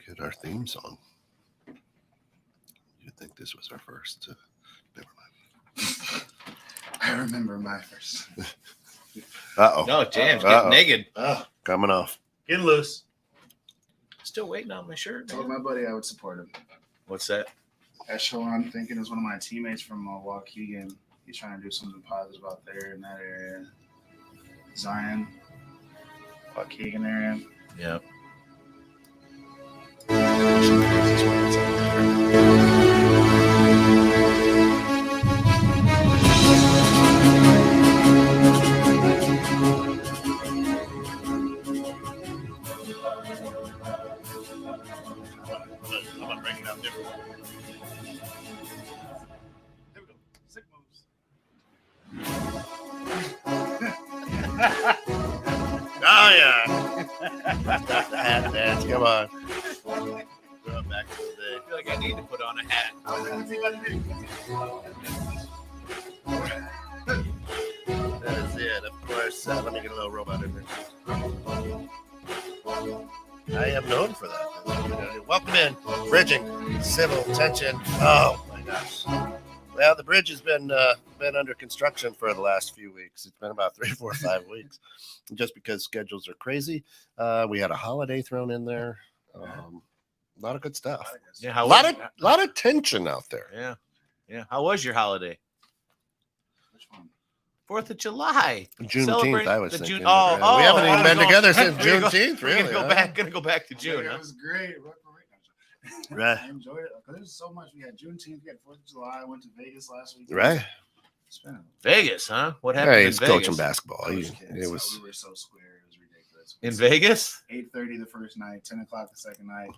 get our theme song. You'd think this was our first. Never mind. I remember my first. Uh-oh. No, James, get naked. Coming off. Getting loose. Still waiting on my shirt. Told my buddy I would support him. What's that? Echelon, thinking is one of my teammates from Waukegan. He's trying to do something positive out there in that area. Zion, Waukegan area. Yeah. I'm gonna break it out different. There we go. Sick moves. Oh, yeah. Start the hat dance. Come on. Going back to the day. I feel like I need to put on a hat. That is it. Of course, let me get a little robot in there. I am known for that. Welcome in. Bridging. Civil tension. Oh, my gosh. Well, the bridge has been under construction for the last few weeks. It's been about 3, 4, 5 weeks, just because schedules are crazy. We had a holiday thrown in there. A lot of good stuff. Yeah, A lot of tension out there. Yeah, yeah. How was your holiday? Which one? 4th of July. Juneteenth, Celebrate I was the thinking. June. but, Oh, we haven't even I been was together going- since we're gonna Juneteenth, really. We're gonna go back to June. It Huh? was great. Right. I enjoyed it because there's so much. We had Juneteenth, we had 4th of July. I went to Vegas last week. Right. Vegas, huh? What happened Hey, in he's Vegas? coaching basketball. We It was were so square. It was ridiculous. In Vegas? 8:30 the first night, 10 o'clock the second night.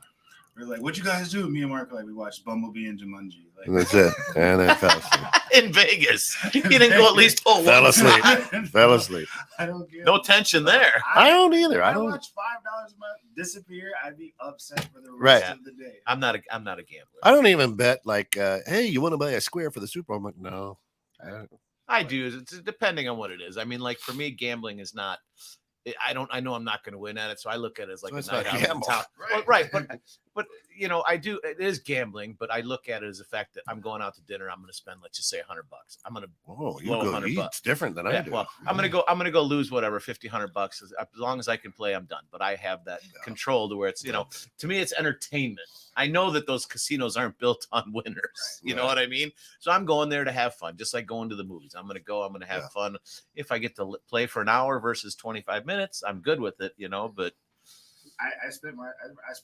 We were like, "What you guys do?" Me and Mark were like, we watched Bumblebee and Jumanji. Like, that's it. And then fell asleep. In Vegas. He didn't go at least pull Fell one. asleep. Fell asleep. I don't get No it. tension there. I don't either. If I I don't. watch $5 a month disappear, I'd be upset for the Right. rest of the day. I'm not a gambler. I don't even bet like, hey, you want to buy a square for the Super Bowl? I'm like, no. I do. It's depending on what it is. I mean, like for me, gambling is not. I know I'm not going to win at it, so I look at it as like So a it's night not out in gamble. town. Right. Well, right, but you know, I do. It is gambling, but I look at it as the fact that I'm going out to dinner. I'm going to spend, let's just say, $100. I'm going to. Oh, you Low go 100 eat. bucks. It's different than I Yeah, do. well, I'm gonna go lose whatever $50, $100. As long as I can play, I'm done. But I have that control to where it's, you know, to me it's entertainment. I know that those casinos aren't built on winners. You know what I mean? So I'm going there to have fun, just like going to the movies. I'm gonna have fun. If I get to play for an hour versus 25 minutes, I'm good with it. You know, but I spent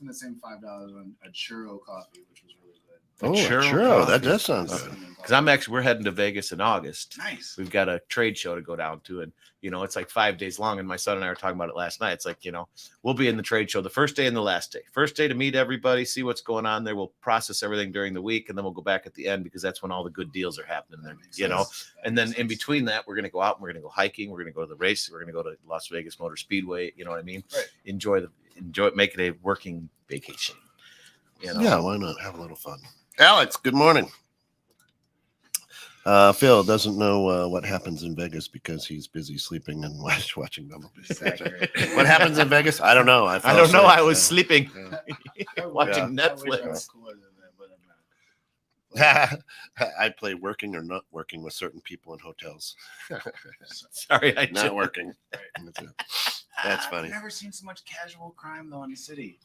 the same $5 on a churro coffee, which was really good. Oh, Churro churro. That coffee. does sound good. because we're heading to Vegas in August. Nice. We've got a trade show to go down to, and you know it's like 5 days long. And my son and I were talking about it last night. It's like, you know, we'll be in the trade show the first day and the last day. First day to meet everybody, see what's going on there. We'll process everything during the week, and then we'll go back at the end because that's when all the good deals are happening there. You know, and then in between that, we're gonna go out and we're gonna go hiking. We're gonna go to the race. We're gonna go to Las Vegas Motor Speedway. You know what I mean? Right. Enjoy it. Make it a working vacation. You know? Yeah, why not have a little fun? Alex, good morning. Phil doesn't know what happens in Vegas because he's busy sleeping and watching Bumblebee. What happens in Vegas? I don't know. I don't know. I was asleep. sleeping, Yeah. watching I wish I Netflix. was cooler than that, but I'm not. I play working or not working with certain people in hotels. Sorry, I Not just working. That's it. That's funny. I've never seen so much casual crime though in the city.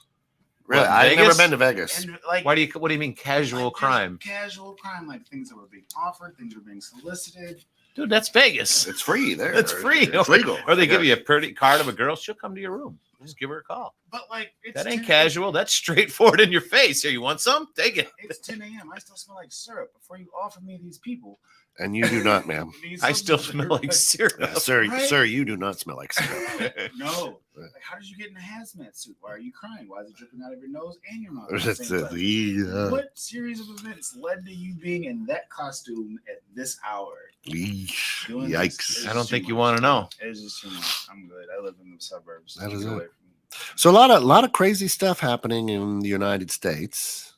Really, What, I've never Vegas? been to Vegas. And like, What do you mean casual like, just crime? Casual crime, like things that were being offered, things that were being solicited. Dude, that's Vegas. It's free there. It's free. It's legal. Or they give you a pretty card of a girl, she'll come to your room. Just give her a call. But like, it's That ain't 10 casual. That's straightforward in your face. Here, you want some? Take it. It's 10 a.m. I still smell like syrup before you offer me these people. And you do not, ma'am. I still smell like syrup. Yeah, sir, Right? sir, you do not smell like syrup. No. Right. Like, how did you get in a hazmat suit? Why are you crying? Why is it dripping out of your nose and your mouth? That's at the same it. time? Yeah. What series of events led to you being in that costume at this hour? Yeesh. Doing this Yikes. is I don't too think you much. want to know. It's just too much. I'm good. I live in the suburbs. That is Keep it. away from me. So a lot of crazy stuff happening in the United States.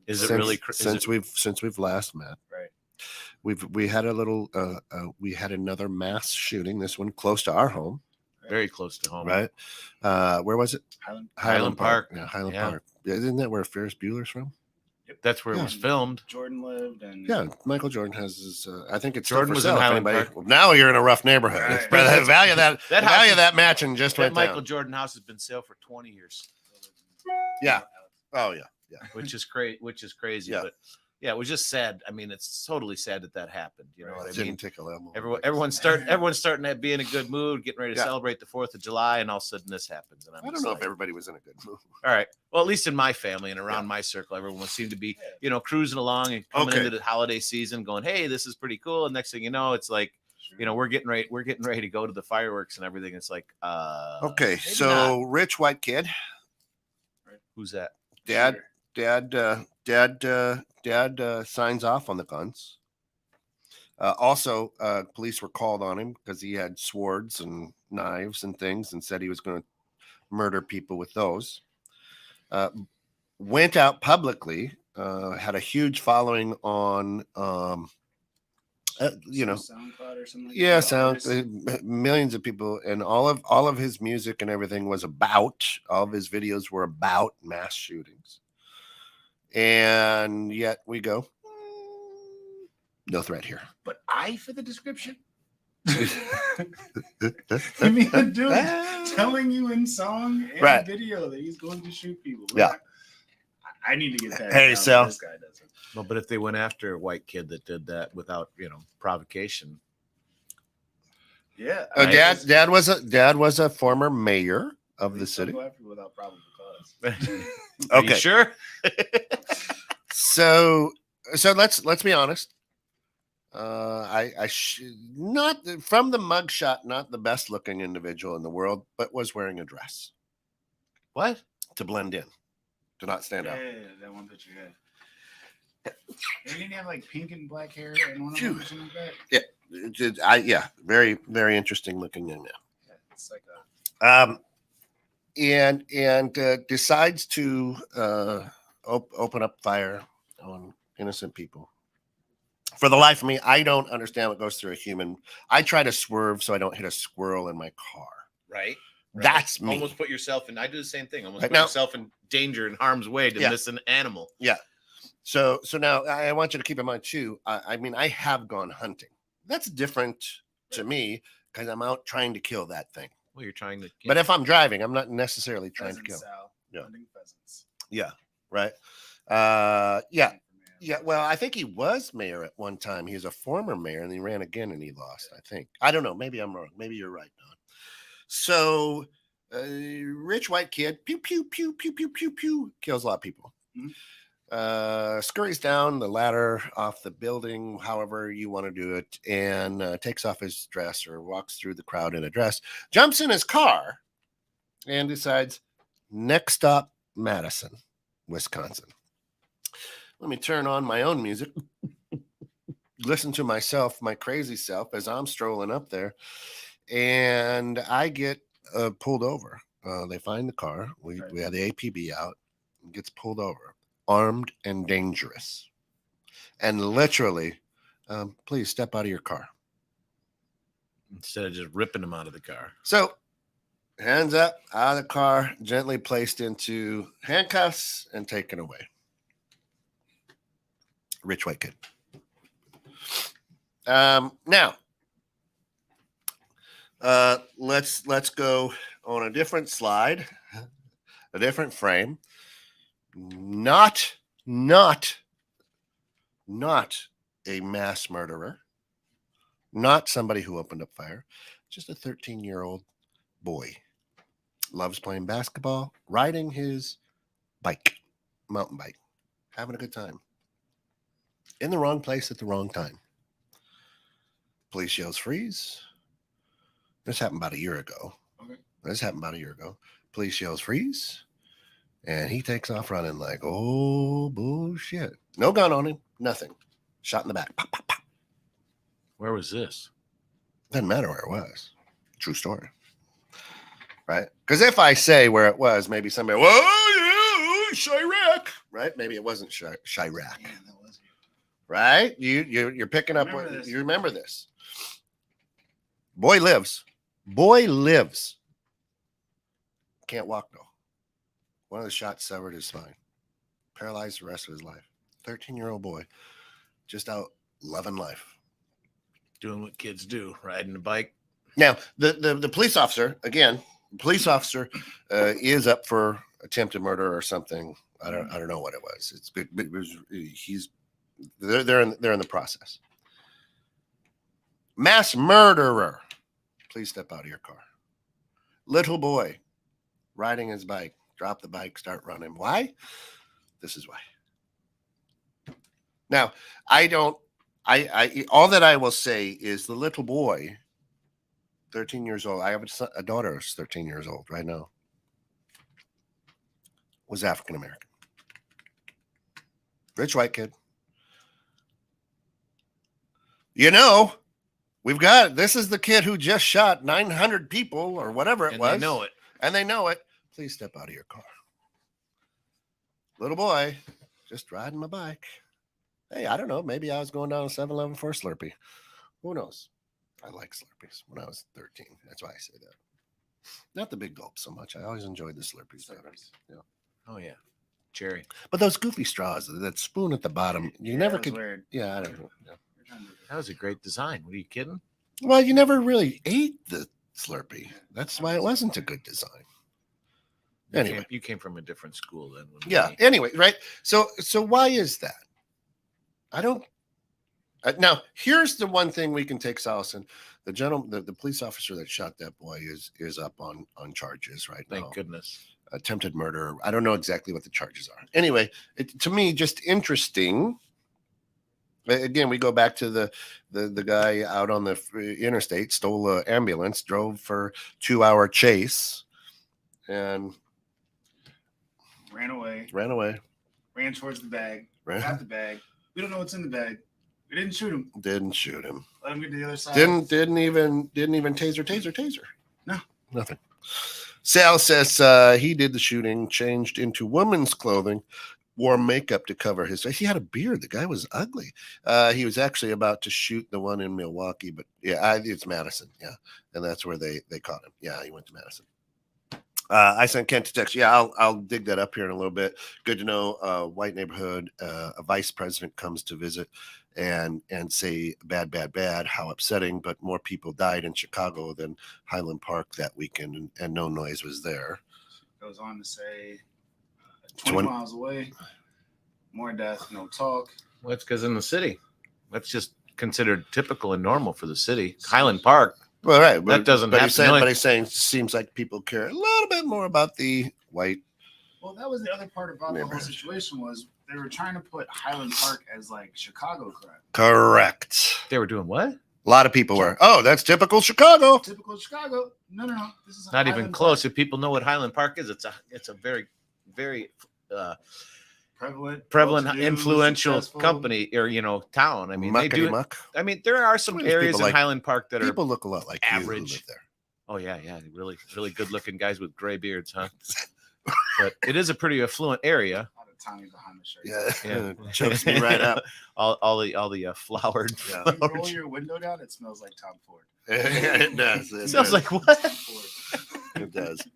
Is it since, really since we've last met? Right. We had a little we had another mass shooting. This one close to our home. very close to home. right? Where was it? Highland Park. Yeah, Highland Yeah. Park. Yeah, isn't that where Ferris Bueller's from? That's where it was filmed. Jordan lived, and Yeah, Michael Jordan has his. I think it's Jordan still was for in sale. If Highland anybody, Park. well, now you're in a rough neighborhood. Right. But the value of that, That the house value is- of that mansion just That went Michael down. Jordan house has been sale for 20 years, Yeah. Oh yeah. Yeah. which is crazy. Yeah. But yeah, it was just sad. I mean, it's totally sad that happened. You know what I Didn't mean? take a lemon. Everyone's starting to be in a good mood, getting ready to Yeah. celebrate the 4th of July, and all of a sudden this happens. And I don't know if everybody was in a good mood. all right. Well, at least in my family and around Yeah. my circle, everyone seemed to be, cruising along and coming Okay. into the holiday season, going, "Hey, this is pretty cool." And next thing you know, it's like, we're getting ready to go to the fireworks and everything. It's like, Okay, maybe so rich white kid, who's that? dad signs off on the guns. Also, police were called on him because he had swords and knives and things, and said he was going to murder people with those. Went out publicly, had a huge following on, SoundCloud or something. Like yeah, that. millions of people, and all of his music and everything was about. All of his videos were about mass shootings, and yet we go, no threat here. But I for the description. I mean, a dude telling you in song and Right. video that he's going to shoot people. Yeah. I need to get that. Hey, down, Sal. but this guy doesn't. Well, but if they went after a white kid that did that without, provocation, Yeah. Dad was a former mayor of the city. Go after you without probable cause. Are you Okay. sure? So let's be honest. Not from the mugshot, not the best looking individual in the world, but was wearing a dress What? to blend in, to not stand out. Yeah, that one picture. Yeah. Didn't he have like pink and black hair and one of Phew. them or something like that? Very, very interesting looking young man. Yeah, it's like And decides to open up fire on innocent people. For the life of me, I don't understand what goes through a human. I try to swerve so I don't hit a squirrel in my car. Right. That's me. Almost put yourself in. I do the same thing. Almost Right put now- yourself in danger and harm's way to Yeah. miss an animal. So now I want you to keep in mind too. I mean, I have gone hunting. That's different to me because I'm out trying to kill that thing. Well, you're trying to. But if I'm driving, I'm not necessarily trying to pheasants, kill. Sal. Yeah. Hunting pheasants. Yeah. Right. Yeah. Well, I think he was mayor at one time. He was a former mayor and he ran again and he lost, I think. I don't know. Maybe I'm wrong. Maybe you're right, Don. So, rich white kid, pew, pew, pew, pew, pew, pew, pew, kills a lot of people. Scurries down the ladder off the building, however you want to do it, and takes off his dress or walks through the crowd in a dress, jumps in his car, and decides, next stop, Madison, Wisconsin. Let me turn on my own music, listen to myself, my crazy self, as I'm strolling up there, and I get pulled over. They find the car. We have the APB out. It gets pulled over, armed and dangerous, and literally, please step out of your car. Instead of just ripping him out of the car. So, hands up, out of the car, gently placed into handcuffs and taken away. Rich white kid. Now, let's go on a different slide, a different frame. Not a mass murderer, not somebody who opened up fire, just a 13-year-old boy. Loves playing basketball, riding his bike, mountain bike, having a good time. In the wrong place at the wrong time. Police yells freeze. This happened about a year ago. Police yells freeze. And he takes off running like, oh, bullshit. No gun on him. Nothing. Shot in the back. Pop, pop, pop. Where was this? Doesn't matter where it was. True story. Right? Because if I say where it was, maybe somebody, whoa, yeah, Chirac. Right? Maybe it wasn't Chirac. Man, that was Right? You're picking up Remember what this. you remember this. Boy lives. Boy lives. Can't walk though. One of the shots severed his spine. Paralyzed the rest of his life. 13-year-old boy, just out loving life. Doing what kids do, riding a bike. Now, the police officer, again, is up for attempted murder or something. I don't know what it was. They're in the process. Mass murderer. Please step out of your car. Little boy riding his bike. Drop the bike, start running. Why? This is why. Now, all that I will say is the little boy, 13 years old. I have a daughter who's 13 years old right now. Was African American. Rich white kid. You know, this is the kid who just shot 900 people or whatever it was. They know it. And they know it. Please step out of your car. Little boy, just riding my bike. Hey, I don't know. Maybe I was going down to 7-Eleven for a Slurpee. Who knows? I like Slurpees when I was 13. That's why I say that. Not the big gulp so much. I always enjoyed the Slurpees. Yeah. Oh, yeah. Cherry. But those goofy straws, that spoon at the bottom, you never could. Weird. Yeah, I don't know. Yeah. That was a great design. What are you kidding? Well, you never really ate the Slurpee. That's why it wasn't a good design. Anyway, You came from a different school then. Yeah. Anyway, right. So why is that? I don't. Now, here's the one thing we can take solace in. The police officer that shot that boy is up on charges right now. Thank goodness. Attempted murder. I don't know exactly what the charges are. Anyway, to me, just interesting. Again, we go back to the guy out on the interstate, stole an ambulance, drove for 2-hour chase, and ran away. Ran towards the bag. Got the bag. We don't know what's in the bag. We didn't shoot him. Didn't shoot him. Let him get to the other side. Didn't even taser. No. Nothing. Sal says he did the shooting, changed into woman's clothing, wore makeup to cover his face. He had a beard. The guy was ugly. He was actually about to shoot the one in Milwaukee, but yeah, it's Madison. Yeah. And that's where they caught him. Yeah, he went to Madison. I sent Kent to text. Yeah, I'll dig that up here in a little bit. Good to know. White neighborhood. A vice president comes to visit and say bad. How upsetting! But more people died in Chicago than Highland Park that weekend, and no noise was there. Goes on to say, 20 miles away, more death, no talk. Well, it's because in the city, that's just considered typical and normal for the city. Highland Park. Well, right. That doesn't happen. But he's saying seems like people care a little bit more about the white. Well, that was the other part about the whole situation was they were trying to put Highland Park as like Chicago crime. Correct. They were doing what? A lot of people were. Oh, that's typical Chicago. Typical Chicago. No. This is not even close. If people know what Highland Park is, it's a very, very prevalent, influential company or town. I mean, they do. I mean, there are some areas in Highland Park that people look a lot like average. You who live there. Oh yeah, really, really good-looking guys with gray beards, huh? But it is a pretty affluent area. Tommy behind the shirt. Yeah. Chokes me right up. all the flowered. Yeah. If you roll your window down, it smells like Tom Ford. It does. It smells like what? It does.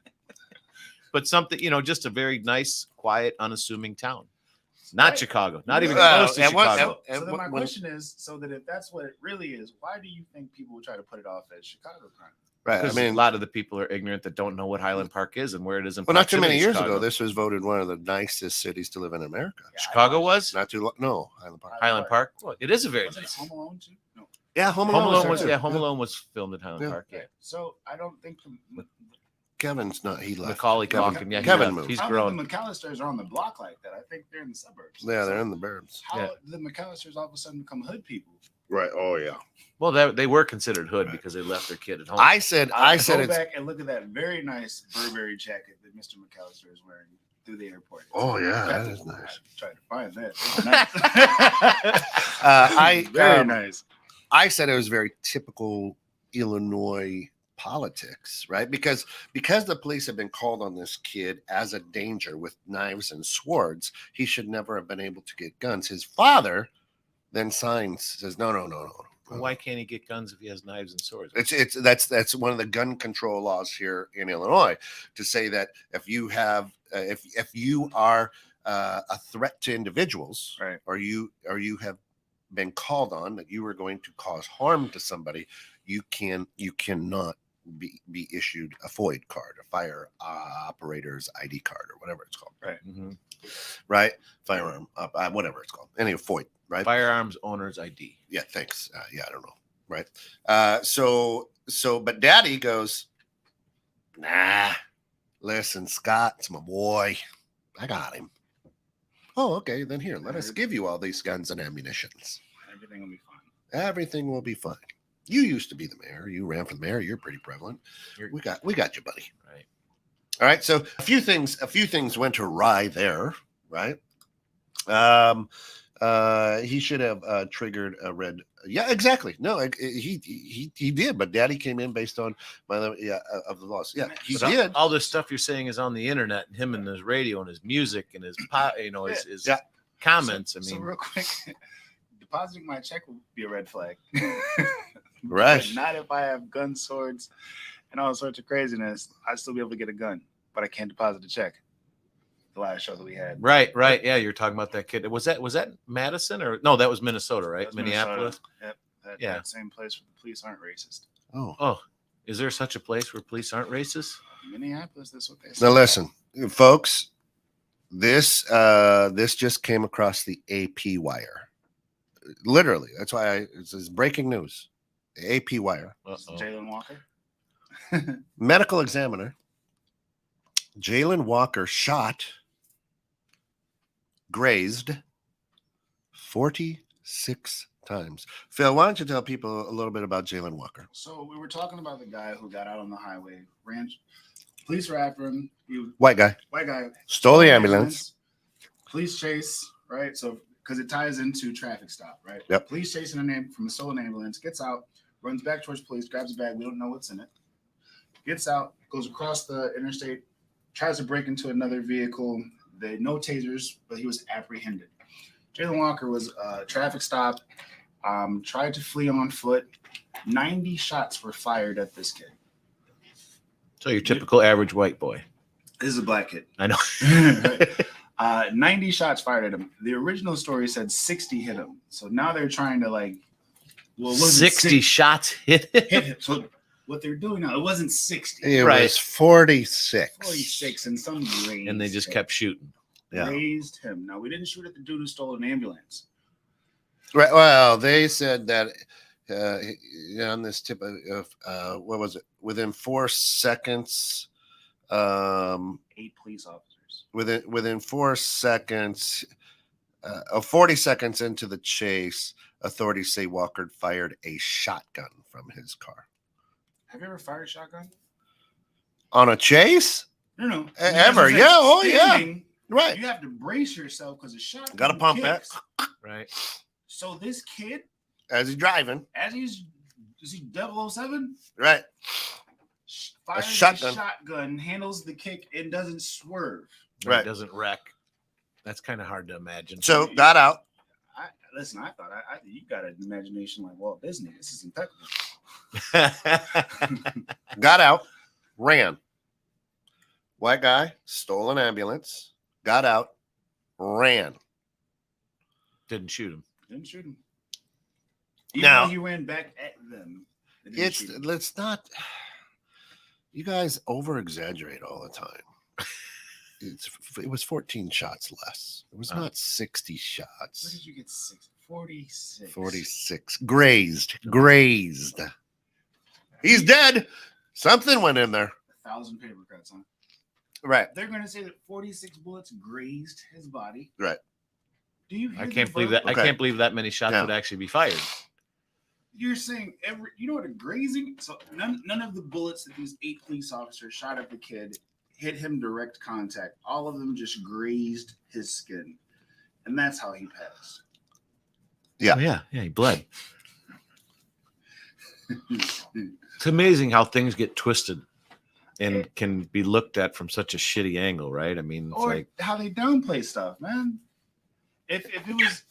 But something, just a very nice, quiet, unassuming town. Not Chicago. Not even close to Chicago. So then my question is, so that if that's what it really is, why do you think people would try to put it off as Chicago crime? Right. I mean, a lot of the people are ignorant that don't know what Highland Park is and where it is in. Well, not too many years ago, this was voted one of the nicest cities to live in America. Yeah, Chicago was not too long. No, Highland Park. Highland Park. Well, it is a very nice. Home Alone too? No. Yeah, Home Alone was. Yeah, Home Alone was filmed in Highland Park. Yeah. So I don't think Kevin's not. He left. Macaulay Culkin. Yeah, Kevin moved. He's grown. The McAllisters are on the block like that. I think they're in the suburbs. Yeah, they're in the burbs. How did the McAllisters all of a sudden become hood people? Right. Oh yeah. Well, they were considered hood because they left their kid at home. I said go back and look at that very nice Burberry jacket that Mr. McAllister is wearing through the airport. Oh yeah, that is nice. I tried to find that. Very nice. I said it was very typical Illinois politics, right? Because the police have been called on this kid as a danger with knives and swords, he should never have been able to get guns. His father then says, no. Why can't he get guns if he has knives and swords? That's one of the gun control laws here in Illinois, to say that if you have if you are a threat to individuals, Right. or you have been called on that you are going to cause harm to somebody, you cannot be issued a FOID card, a fire operator's ID card, or whatever it's called. Right. Mhm. Right. Firearm, whatever it's called. Anyway, FOID. Right. Firearms owner's ID. Yeah. Thanks. Yeah. I don't know. Right. But Daddy goes, nah. Listen, Scott's my boy. I got him. Oh, okay. Then here, let us give you all these guns and ammunitions. Everything will be fine. Everything will be fine. You used to be the mayor. You ran for the mayor. You're pretty prevalent. We got you, buddy. Right. All right. So a few things went awry there. Right. He should have triggered a red. Yeah, exactly. No, he did, but Daddy came in based on of the laws. Yeah, he But did. all this stuff you're saying is on the internet, and him and his radio and his music and his his comments. So real quick, depositing my check will be a red flag. Right. But not if I have gun, swords, and all sorts of craziness. I'd still be able to get a gun, but I can't deposit a check. The last show that we had. Right. Yeah, you're talking about that kid. Was that Madison or no? That was Minnesota, right? That's Minneapolis. Minnesota. Yep. Yeah. That same place where the police aren't racist. Oh, is there such a place where police aren't racist? Minneapolis. That's what they say. now listen, folks. This just came across the AP wire. Literally, that's why this is breaking news. The AP wire. Jalen Walker. Medical examiner. Jalen Walker shot, grazed 46 times. Phil, why don't you tell people a little bit about Jalen Walker? So we were talking about the guy who got out on the highway, police were after him. White guy. Stole the ambulance. Police chase, right? So because it ties into traffic stop, right? Yep. Police chasing a name from a stolen ambulance, gets out, runs back towards police, grabs a bag. We don't know what's in it. Gets out, goes across the interstate, tries to break into another vehicle. They no tasers, but he was apprehended. Jalen Walker was a traffic stop, tried to flee on foot. 90 shots were fired at this kid. So your typical average white boy. This is a black kid. I know. 90 shots fired at him. The original story said 60 hit him. So now they're trying to 60 shots hit him. So what they're doing now, it wasn't 60. It was 46. 46 and some grazed. And they just kept shooting. Yeah. Grazed him. Now, we didn't shoot at the dude who stole an ambulance. Right. Well, they said that on this tip of what was it? Within 4 seconds. 8 police officers. Within 4 seconds, 40 seconds into the chase, authorities say Walker fired a shotgun from his car. Have you ever fired a shotgun? On a chase? No. Ever? Yeah. Oh, yeah. Right. You have to brace yourself because a shotgun Got to pump kicks. that. Right. So this kid, As he's driving. is he 007? Right. Fires a shotgun, handles the kick, and doesn't swerve. Right. It doesn't wreck. That's kind of hard to imagine. So got out. I thought you got an imagination like Walt Disney. This is impeccable. Got out. Ran. White guy stole an ambulance. Got out. Ran. Didn't shoot him. Didn't shoot him. Even Now though he ran back at them. let's not. You guys over exaggerate all the time. It was 14 shots less. It was not 60 shots. Where did you get 46? 46. Grazed. He's dead. Something went in there. 1,000 paper cuts, huh? Right. They're going to say that 46 bullets grazed his body. Right. Do you hear I can't believe that? that. Okay. I can't believe that many shots would actually be fired. You're saying you know what a grazing? So none of the bullets that these 8 police officers shot at the kid hit him direct contact. All of them just grazed his skin. And that's how he passed. Yeah. Oh, yeah. He bled. It's amazing how things get twisted and can be looked at from such a shitty angle, right? I mean, it's or how they downplay stuff, man. If it was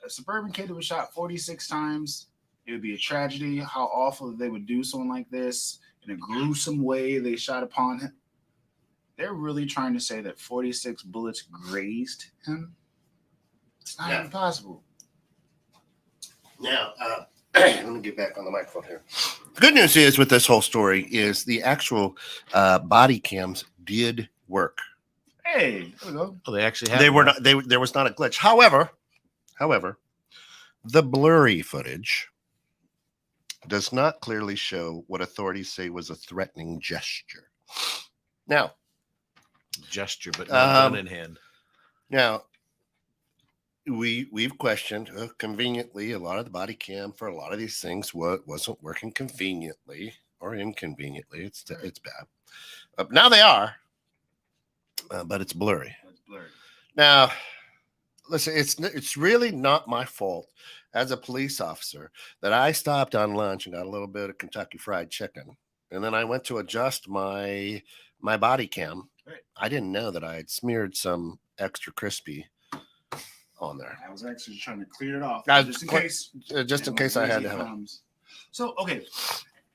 a suburban kid who was shot 46 times It would be a tragedy. How awful that they would do something like this in a gruesome way. They shot upon him. They're really trying to say that 46 bullets grazed him. It's not even possible. Now, let me get back on the microphone here. The good news is with this whole story is the actual body cams did work. Hey, there we go. Oh, they actually have. They were not. There was not a glitch. However, the blurry footage does not clearly show what authorities say was a threatening gesture. Now, gesture, but no gun in hand. Now, we've questioned conveniently a lot of the body cam for a lot of these things wasn't working conveniently or inconveniently. It's bad. Now they are, but it's blurry. It's blurry. Now, listen, it's really not my fault as a police officer that I stopped on lunch and got a little bit of Kentucky Fried Chicken, and then I went to adjust my body cam. Right. I didn't know that I had smeared some extra crispy on there. I was actually trying to clear it off Just in case I had to have it. So, okay.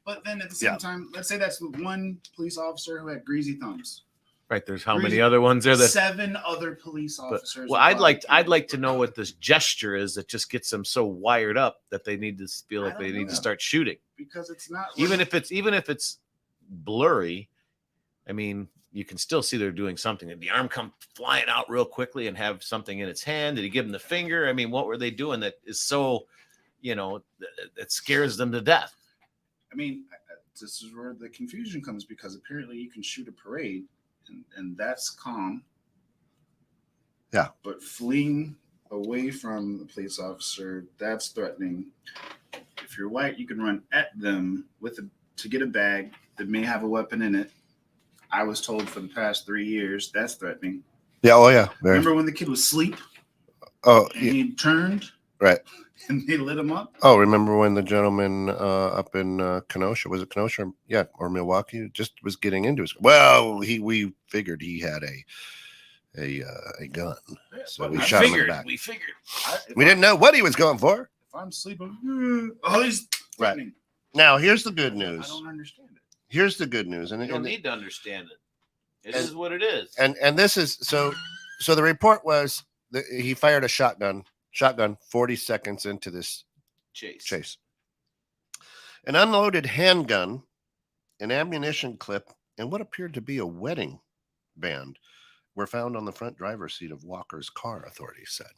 But then at the same time, let's say that's the one police officer who had greasy thumbs. Right. There's how many other ones there? 7 other police officers. Well, I'd like to know what this gesture is that just gets them so wired up that they need to feel like they need to start shooting. Because it's not even if it's blurry. I mean, you can still see they're doing something. Did the arm come flying out real quickly and have something in its hand? Did he give him the finger? I mean, what were they doing that is so, that scares them to death? I mean, this is where the confusion comes because apparently you can shoot a parade and that's calm. Yeah. But fleeing away from the police officer, that's threatening. If you're white, you can run at them to get a bag that may have a weapon in it. I was told for the past 3 years that's threatening. Yeah. Oh yeah. Remember when the kid was asleep? Oh, and he turned. Right. And they lit him up. Oh, remember when the gentleman up in Kenosha, was it Kenosha? Yeah, or Milwaukee, just was getting into his. Well, we figured he had a gun, so we shot him in the back. We figured. We didn't know what he was going for. If I'm sleeping, he's threatening. Right. Now, here's the good news. I don't understand it. Here's the good news, and you don't need to understand it. It is what it is. And this is so. So the report was that he fired a shotgun 40 seconds into this chase. An unloaded handgun, an ammunition clip, and what appeared to be a wedding band were found on the front driver's seat of Walker's car, authorities said.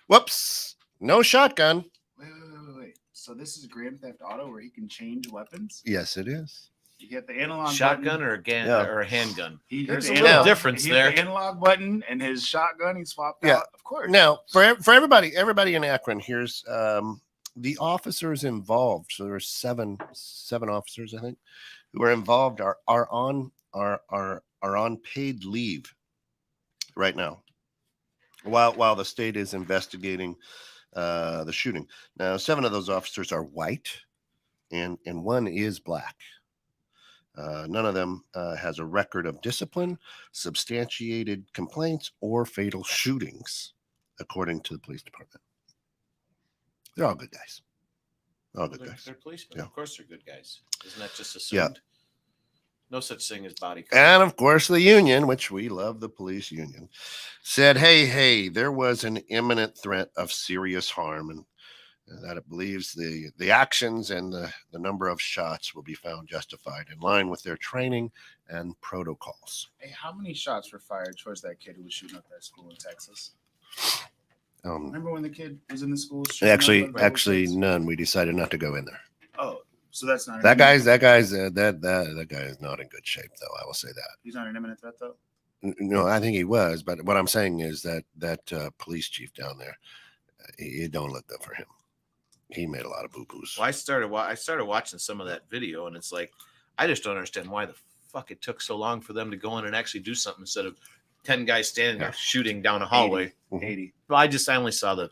Whoops, no shotgun. Wait. So this is Grand Theft Auto where he can change weapons? Yes, it is. You get the analog shotgun button. or a handgun. There's a little difference there. The analog button and his shotgun, he swapped out. Of course. Now, for everybody in Akron, here's the officers involved. So there are seven officers, I think, who are involved are on paid leave right now, while the state is investigating the shooting. Now, 7 of those officers are white, and one is black. None of them has a record of discipline, substantiated complaints, or fatal shootings, according to the police department. They're all good guys. All good guys. They're policemen. Yeah. Of course they're good guys. Isn't that just assumed? Yeah. No such thing as body cam. And of course, the union, which we love, the police union, said, hey, there was an imminent threat of serious harm, and that it believes the actions and the number of shots will be found justified in line with their training and protocols. Hey, how many shots were fired towards that kid who was shooting up that school in Texas? Remember when the kid was in the school? Actually, none. We decided not to go in there. Oh, so that's not that guy is not in good shape, though. I will say that he's not an imminent threat, though. No, I think he was, but what I'm saying is that police chief down there, it don't look good for him. He made a lot of boo-boos. Well, I started watching some of that video, and it's like, I just don't understand why the fuck it took so long for them to go in and actually do something instead of 10 guys standing there shooting down a hallway. 80. Well, I only saw the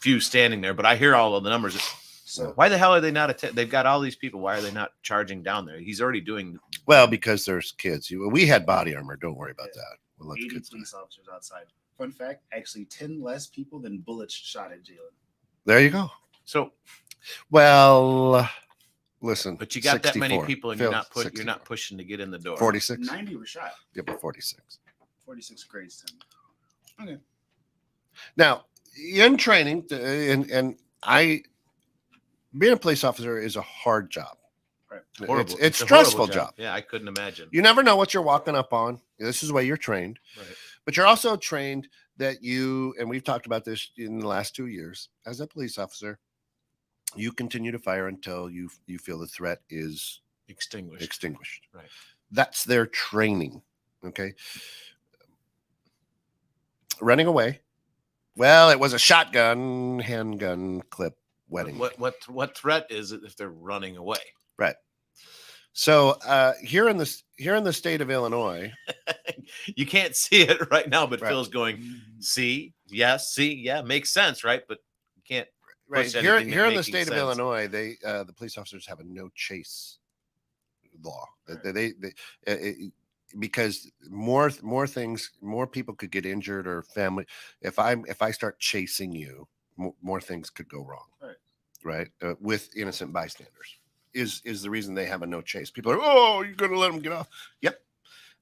few standing there, but I hear all of the numbers. So why the hell are they not? They've got all these people. Why are they not charging down there? He's already doing. Well, because there's kids. We had body armor. Don't worry about that. We'll let 80 the kids police officers outside. Fun fact: actually, 10 less people than bullets shot at Jalen. There you go. So, Well, listen. but you got that many 64. people, and Phil, you're not pushing to get in the door. 46. 90 were shot. Yeah, but 46. 46 grades. Okay. Now, in training, and I, being a police officer is a hard job. Right. Horrible. It's a horrible stressful job. Yeah, I couldn't imagine. You never know what you're walking up on. This is the way you're trained. Right. But you're also trained that you, and we've talked about this in the last 2 years, as a police officer, you continue to fire until you feel the threat is extinguished. Right. That's their training. Okay. Running away. Well, it was a shotgun, handgun, clip, wedding. What threat is it if they're running away? Right. So here in the state of Illinois, you can't see it right now, but Right. Phil's going, see, yes, see, yeah, makes sense, right? But you can't. right push here anything in the making state sense. of Illinois, they the police officers have a no chase law. Right. Because more people could get injured or family. If I start chasing you, more things could go wrong. Right. With innocent bystanders is the reason they have a no chase. People are, oh, you're going to let them get off. Yep.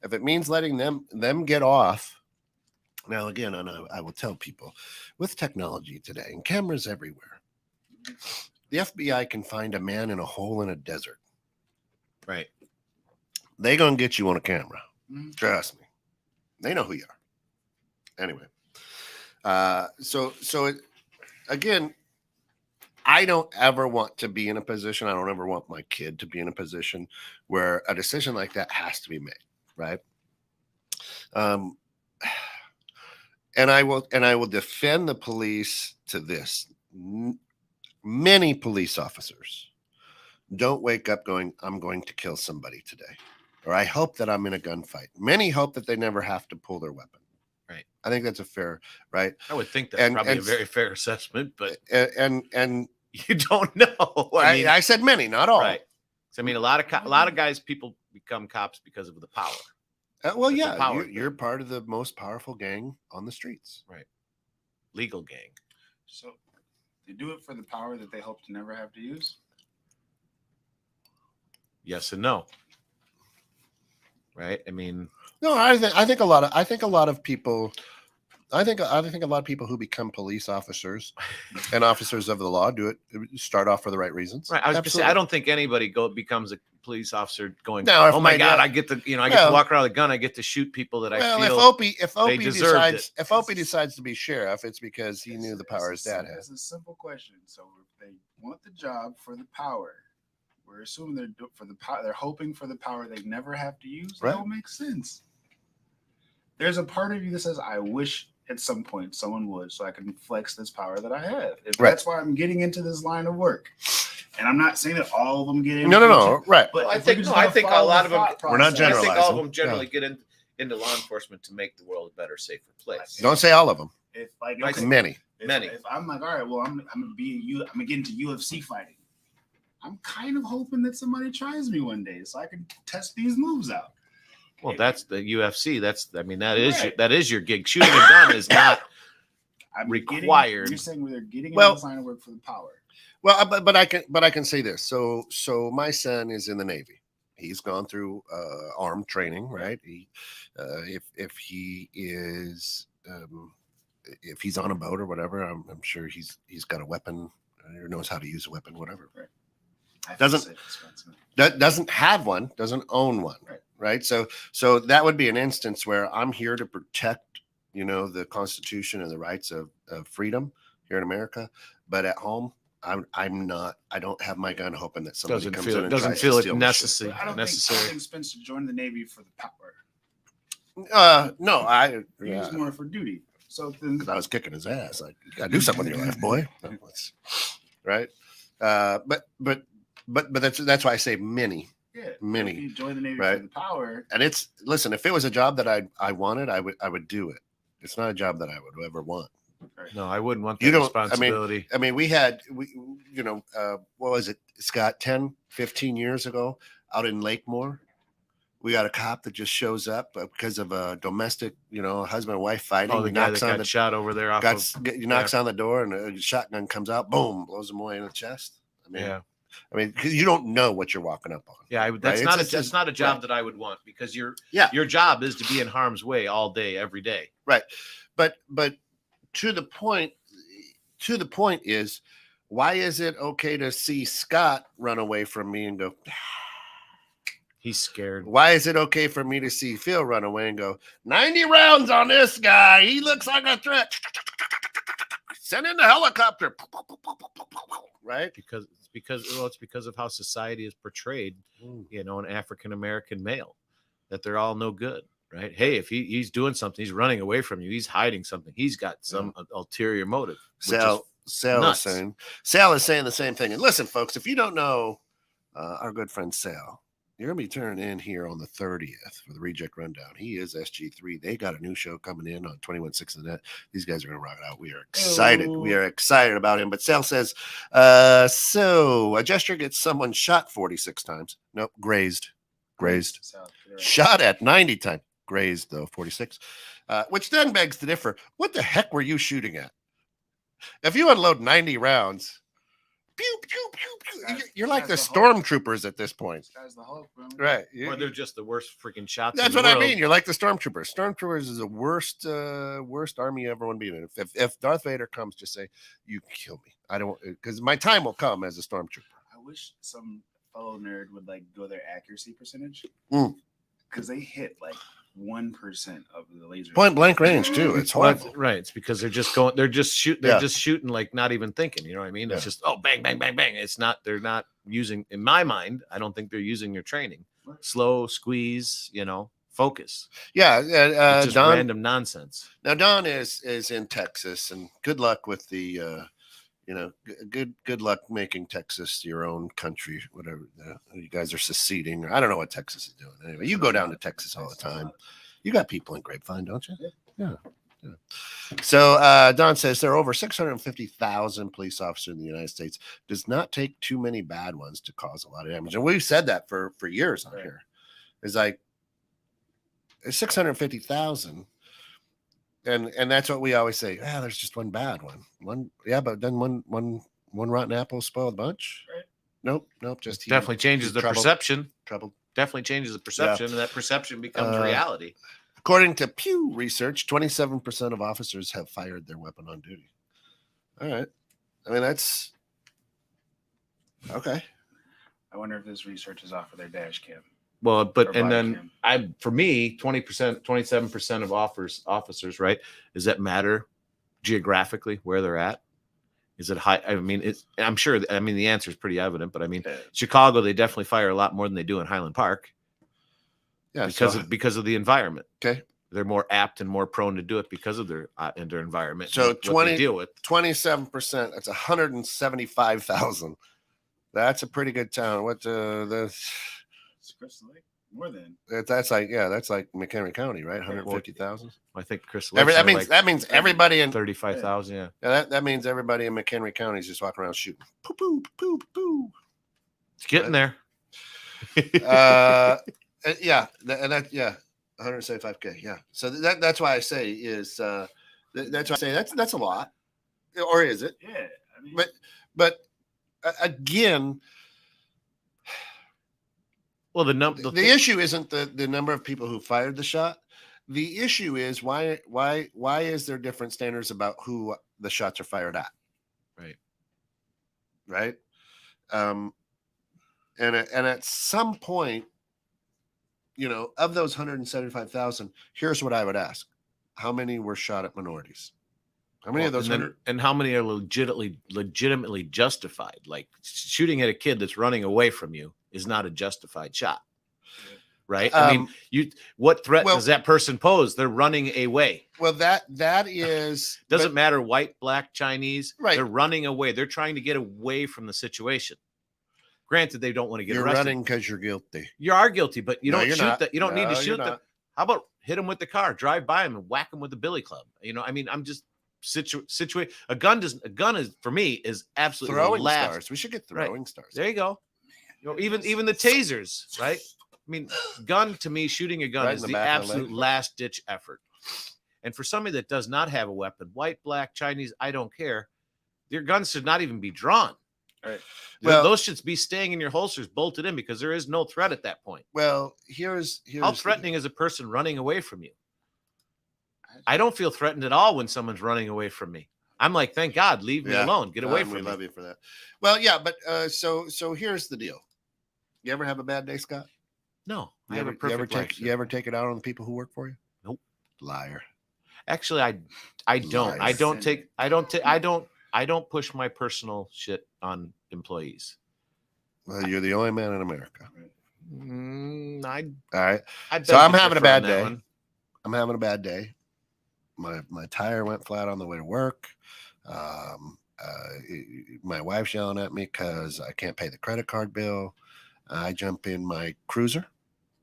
If it means letting them get off. Now, again, and I will tell people with technology today and cameras everywhere, the FBI can find a man in a hole in a desert. Right. They going to get you on a camera. Mhm. Trust me. They know who you are. Anyway. Again, I don't ever want to be in a position. I don't ever want my kid to be in a position where a decision like that has to be made. Right. And I will defend the police to this. Many police officers don't wake up going, I'm going to kill somebody today. Or I hope that I'm in a gunfight. Many hope that they never have to pull their weapon. Right. I think that's a fair, right? I would think that's probably a very fair assessment, but and you don't know. I said many, not all. Right. I mean, a lot of guys, people become cops because of the power. Well, That's a yeah, power you're part of the most powerful gang on the streets. Right. Legal gang. So they do it for the power that they hope to never have to use. Yes and no. Right. I mean, no, I think a lot of people who become police officers and officers of the law do it start off for the right reasons. right. I was going to say, I don't think anybody becomes a police officer going, Now, if oh my my God, dad- I get to walk around with a gun. I get to shoot people that I feel. If Opie deserved decides to be sheriff, it's because he knew the power his dad had. It's a simple question. So if they want the job for the power, we're assuming they're for the power. They're hoping for the power they never have to use. Right. That don't make sense. There's a part of you that says, I wish at some point someone would, so I can flex this power that I have. If Right. That's why I'm getting into this line of work. And I'm not saying that all of them get into No, right. But I if we're think just a gonna lot of follow them. the thought We're not process- I think all of generalizing. them generally get into law enforcement to make the world a better, safer place. Don't say all of them. If like I okay, see. Many. if I'm like, all right, well, I'm gonna get into UFC fighting. I'm kind of hoping that somebody tries me one day so I can test these moves out. Well, that's the UFC. Right. That is your gig. Shooting a gun is not. I'm Required. You're saying where they're getting Well- in this line of work for the power. Well, but I can say this. So my son is in the Navy. He's gone through armed training, right? He, if he is if he's on a boat or whatever, I'm sure he's got a weapon or knows how to use a weapon, whatever. Right. I think Doesn't- it's expensive. Doesn't have one, doesn't own one, right? So that would be an instance where I'm here to protect, the Constitution and the rights of freedom here in America, but at home, I'm not. I don't have my gun hoping that somebody Doesn't comes feel in and doesn't tries feel to it steal my shit. necessary. But I don't think Spencer joined the Navy for the power. No, He was more for duty. So then, because I was kicking his ass. Like, you gotta do something in your life, boy. Right? But that's why I say many. yeah, many, if you join the Navy right? for the power, And listen, if it was a job that I wanted, I would do it. It's not a job that I would ever want. No, I wouldn't want that You don't- responsibility. I mean, what was it, Scott, 10, 15 years ago out in Lakemore, We got a cop that just shows up because of a domestic, husband and wife fighting. Oh, the guy that got shot over there off knocks on the door and a shotgun comes out, boom, blows him away in the chest. Because you don't know what you're walking up on. Yeah, that's not a job that I would want, because your job is to be in harm's way all day, every day. Right. But to the point is, why is it okay to see Scott run away from me and go, he's scared? Why is it okay for me to see Phil run away and go, 90 rounds on this guy? He looks like a threat. Send in the helicopter. Right? It's because of how society is portrayed, an African-American male, that they're all no good. Right? Hey, if he's doing something, he's running away from you, he's hiding something, he's got some ulterior motive. Sal is saying the same thing. And listen, folks, if you don't know our good friend Sal, you're going to be turning in here on the 30th for the Reject Rundown. He is SG3. They got a new show coming in on 21.6 of the net. These guys are going to rock it out. We are excited. We are excited about him. But Sal says, so a gesture gets someone shot 46 times. Nope, grazed. Shot at 90 times. Grazed, though, 46. Which then begs to differ. What the heck were you shooting at? If you unload 90 rounds... Pew, pew, pew, pew. You're like the stormtroopers at this point. The Hulk, right? Or they're just the worst freaking shots. That's what I mean. You're like the stormtroopers. Stormtroopers is the worst army you ever want to be in. If Darth Vader comes, just say, "You kill me." I don't, because my time will come as a stormtrooper. I wish some fellow nerd would go their accuracy percentage, because they hit 1% of the laser. Point blank range too. It's horrible. Right. It's because they're just shooting like not even thinking. You know what I mean? It's just bang, bang, bang, bang. It's not. They're not using. In my mind, I don't think they're using their training. Slow squeeze. Focus. Yeah. It's just random nonsense. Now Don is in Texas, and good luck with the. Good luck making Texas your own country. Whatever you guys are seceding. I don't know what Texas is doing. Anyway, you go down to Texas all the time. You got people in Grapevine, don't you? Yeah. So Don says there are over 650,000 police officers in the United States. Does not take too many bad ones to cause a lot of damage, and we've said that for years on here. It's like 650,000. And that's what we always say. There's just one bad one. But then one rotten apple spoiled the bunch. Right. Nope. Just definitely changes the perception. Troubled. Definitely changes the perception, and that perception becomes reality. According to Pew Research, 27% of officers have fired their weapon on duty. All right. I mean, that's okay. I wonder if this research is off of their dash cam. Well, for me, 20%, 27% of officers, right? Does that matter geographically where they're at? Is it high? I mean, I'm sure. I mean, the answer is pretty evident, but I mean, Chicago, they definitely fire a lot more than they do in Highland Park. Yeah, because of the environment. Okay, they're more apt and more prone to do it because of their environment. So what they deal with 27%. That's 175,000. That's a pretty good town. What the? Crystal Lake, more than that's like McHenry County, right? 150,000. I think Crystal Lake. That means everybody in 35,000. Yeah. That means everybody in McHenry County is just walking around shooting. Poo poo poo poo. It's getting there. Yeah, and that 175K. Yeah, so that's why I say that's why I say that's a lot, or is it? Yeah, I mean, but again. Well, the issue isn't the number of people who fired the shot. The issue is why is there different standards about who the shots are fired at? Right. And at some point, of those 175,000, here's what I would ask: how many were shot at minorities? How many of those? And how many are legitimately justified? Like shooting at a kid that's running away from you is not a justified shot, right? I mean, what threat does that person pose? They're running away. Well, that is doesn't matter, white, black, Chinese. Right. They're running away. They're trying to get away from the situation. Granted, they don't want to get arrested. You're running because you're guilty. You are guilty, but you don't shoot that. You don't need to shoot them. not. How about hit them with the car, drive by them, and whack them with the billy club? I mean, I'm just. Situate a gun is for me is absolutely throwing last. stars. We should get throwing stars. There you go. Even the tasers, right? I mean, gun to me, shooting a gun Right in is the the back of the absolute leg. last ditch effort. And for somebody that does not have a weapon, white, black, Chinese, I don't care. Your guns should not even be drawn. Right. Well- Those should be staying in your holsters, bolted in, because there is no threat at that point. Well, here's How the threatening deal. is a person running away from you? I don't feel threatened at all when someone's running away from me. I'm like, thank God, leave me Yeah. alone. Get away We from me. love you for that. Well, yeah, but so here's the deal. You ever have a bad day, Scott? No, I You have ever, a perfect life, you ever take it out on the people who work for you? Nope. Liar. Actually, I don't. I don't push my personal shit on employees. Well, you're the only man in America. I All right. I So beg I'm to having a differ bad on that day. one. I'm having a bad day. My tire went flat on the way to work. My wife's yelling at me because I can't pay the credit card bill. I jump in my cruiser.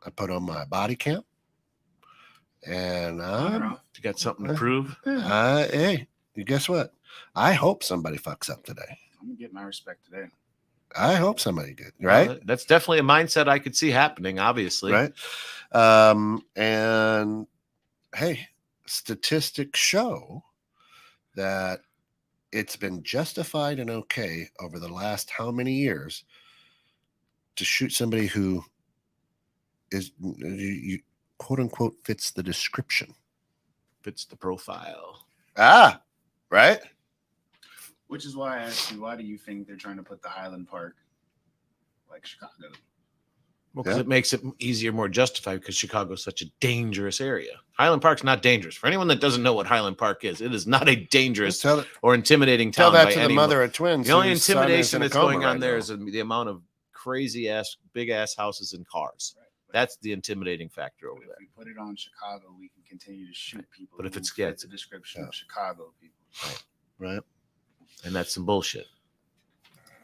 I put on my body cam. And You got something to prove? hey, guess what? I hope somebody fucks up today. I'm gonna get my respect today. I hope somebody did. Right? Well, that's definitely a mindset I could see happening, obviously. Right. And hey, statistics show that it's been justified and okay over the last how many years to shoot somebody who is you quote unquote fits the description. Fits the profile. Right. Which is why I asked you, why do you think they're trying to put the Highland Park like Chicago? Well, because it makes it easier, more justified, because Chicago's such a dangerous area. Highland Park's not dangerous. For anyone that doesn't know what Highland Park is, it is not a dangerous or intimidating Tell town. that by to the any mother mo- of twins. The only whose son is intimidation in a that's coma going on right there now. is the amount of crazy ass, big ass houses and cars. Right. That's the intimidating factor over If there. we put it on Chicago, we can continue to shoot people. But if who it's- fit yeah, the description of Chicago people. Right. And that's some bullshit.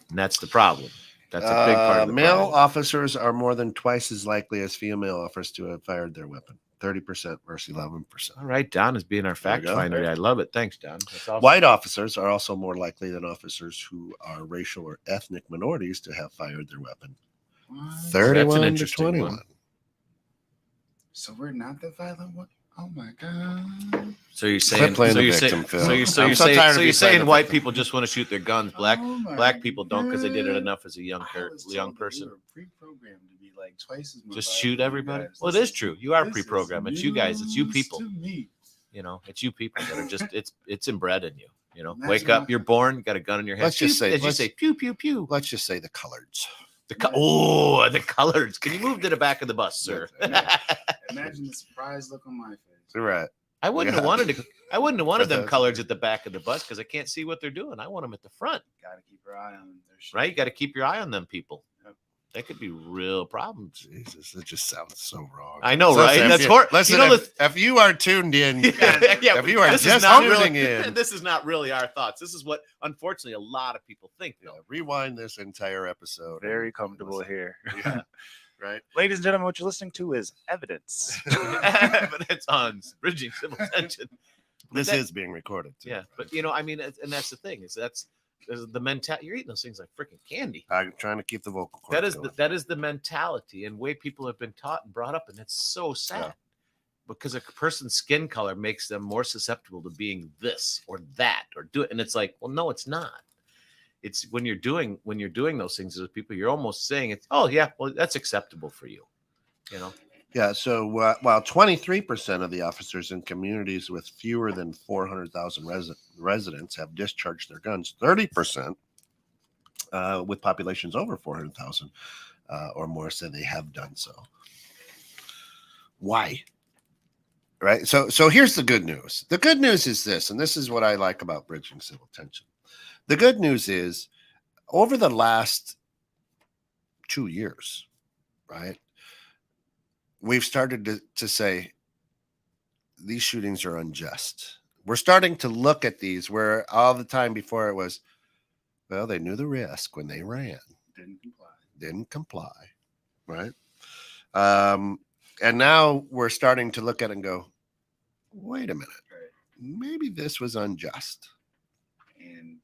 And that's the problem. That's a big part of the male problem. officers are more than twice as likely as female officers to have fired their weapon. 30% versus 11%. All right, Don is being our There you fact go. finder. I love it. Thanks, Don. That's awesome. White officers are also more likely than officers who are racial or ethnic minorities to have fired their weapon. What? 31 to interesting 21. one. So we're not the violent one? Oh my God. So you're saying, playing so the you're victim, saying, Phil. so you're, so I'm you're so saying, tired of so you you're playing saying the white victim. people just want to shoot their guns. Oh my Black people don't because they did it God. enough as a young I was young told that person. we were pre-programmed to be like twice as much. Just violent shoot than you everybody. guys. Well, it This is true. You are this is pre-programmed. It's you guys. It's you news people. to me. You know, it's you people that are just it's inbred in you. You know, Imagine wake up. how- You're born. You got a gun in your head. Let's just Pew, say- as you let's- say, pew pew pew. Let's just say the coloreds. The colors. Can you move to the back of the bus, sir? Imagine the surprised look on my face. You're right. I wouldn't have Yeah. wanted to. I wouldn't have wanted them That's- colors at the back of the bus because I can't see what they're doing. I want them at the front, Gotta keep your eye on their shit. right? You got to keep your eye on them people. Yep. That could be real problems. Jesus, it just sounds so wrong. I know, So right? if That's you- horrible. Listen, You know, if you are tuned in, if you are this just is not tuning really, in, this is not really our thoughts. This is what, unfortunately, a lot of people think. yeah, Though. rewind this entire episode. Very comfortable here. Yeah, right. Ladies and gentlemen, what you're listening to is evidence. But it's on bridging civil tension. This that- is being recorded. Too. Yeah, but you know, I mean, and that's the thing is that's the mentality. You're eating those things like freaking candy. I'm trying to keep the vocal cords That is going. that is the mentality and way people have been taught and brought up, and it's so sad Yeah. because a person's skin color makes them more susceptible to being this or that or do it, and it's like, well, no, it's not. It's when you're doing those things as people, you're almost saying it's, oh yeah, well, that's acceptable for you, you know. Yeah, so while 23% of the officers in communities with fewer than 400,000 residents have discharged their guns, 30% with populations over 400,000 or more said they have done so. Why? Right? So here's the good news. The good news is this, and this is what I like about bridging civil tension. The good news is over the last 2 years, right? We've started to say these shootings are unjust. We're starting to look at these where all the time before it was, well, they knew the risk when they ran, didn't comply, right? And now we're starting to look at it and go, wait a minute, maybe this was unjust. And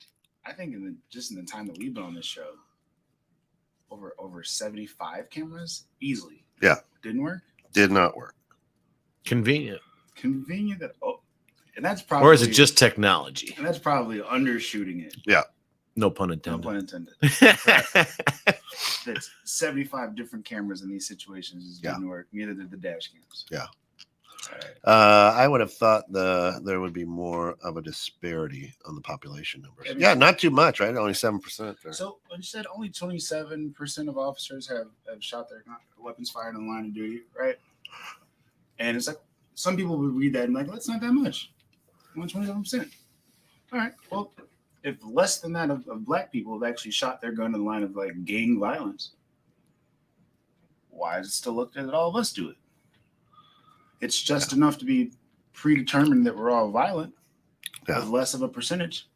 I think in the time that we've been on this show, over 75 cameras easily. Yeah. Didn't work. Did not work. Convenient. Convenient that and that's probably Or is it just technology? and that's probably undershooting it. No pun No intended. pun intended. That's 75 different cameras in these situations didn't work. Neither did the dash cams. Yeah. All right. I would have thought there would be more of a disparity on the population numbers. I mean- Yeah, not too much, right? Only 7%. So when you said only 27% of officers have shot their weapons fired in the line of duty, right? And it's like some people would read that and be like, that's not that much. Only 27%. All right. Well, if less than that of black people have actually shot their gun in the line of like gang violence, why is it still looked at that all of us do it? It's just enough to be predetermined that we're all violent, Yeah. with less of a percentage.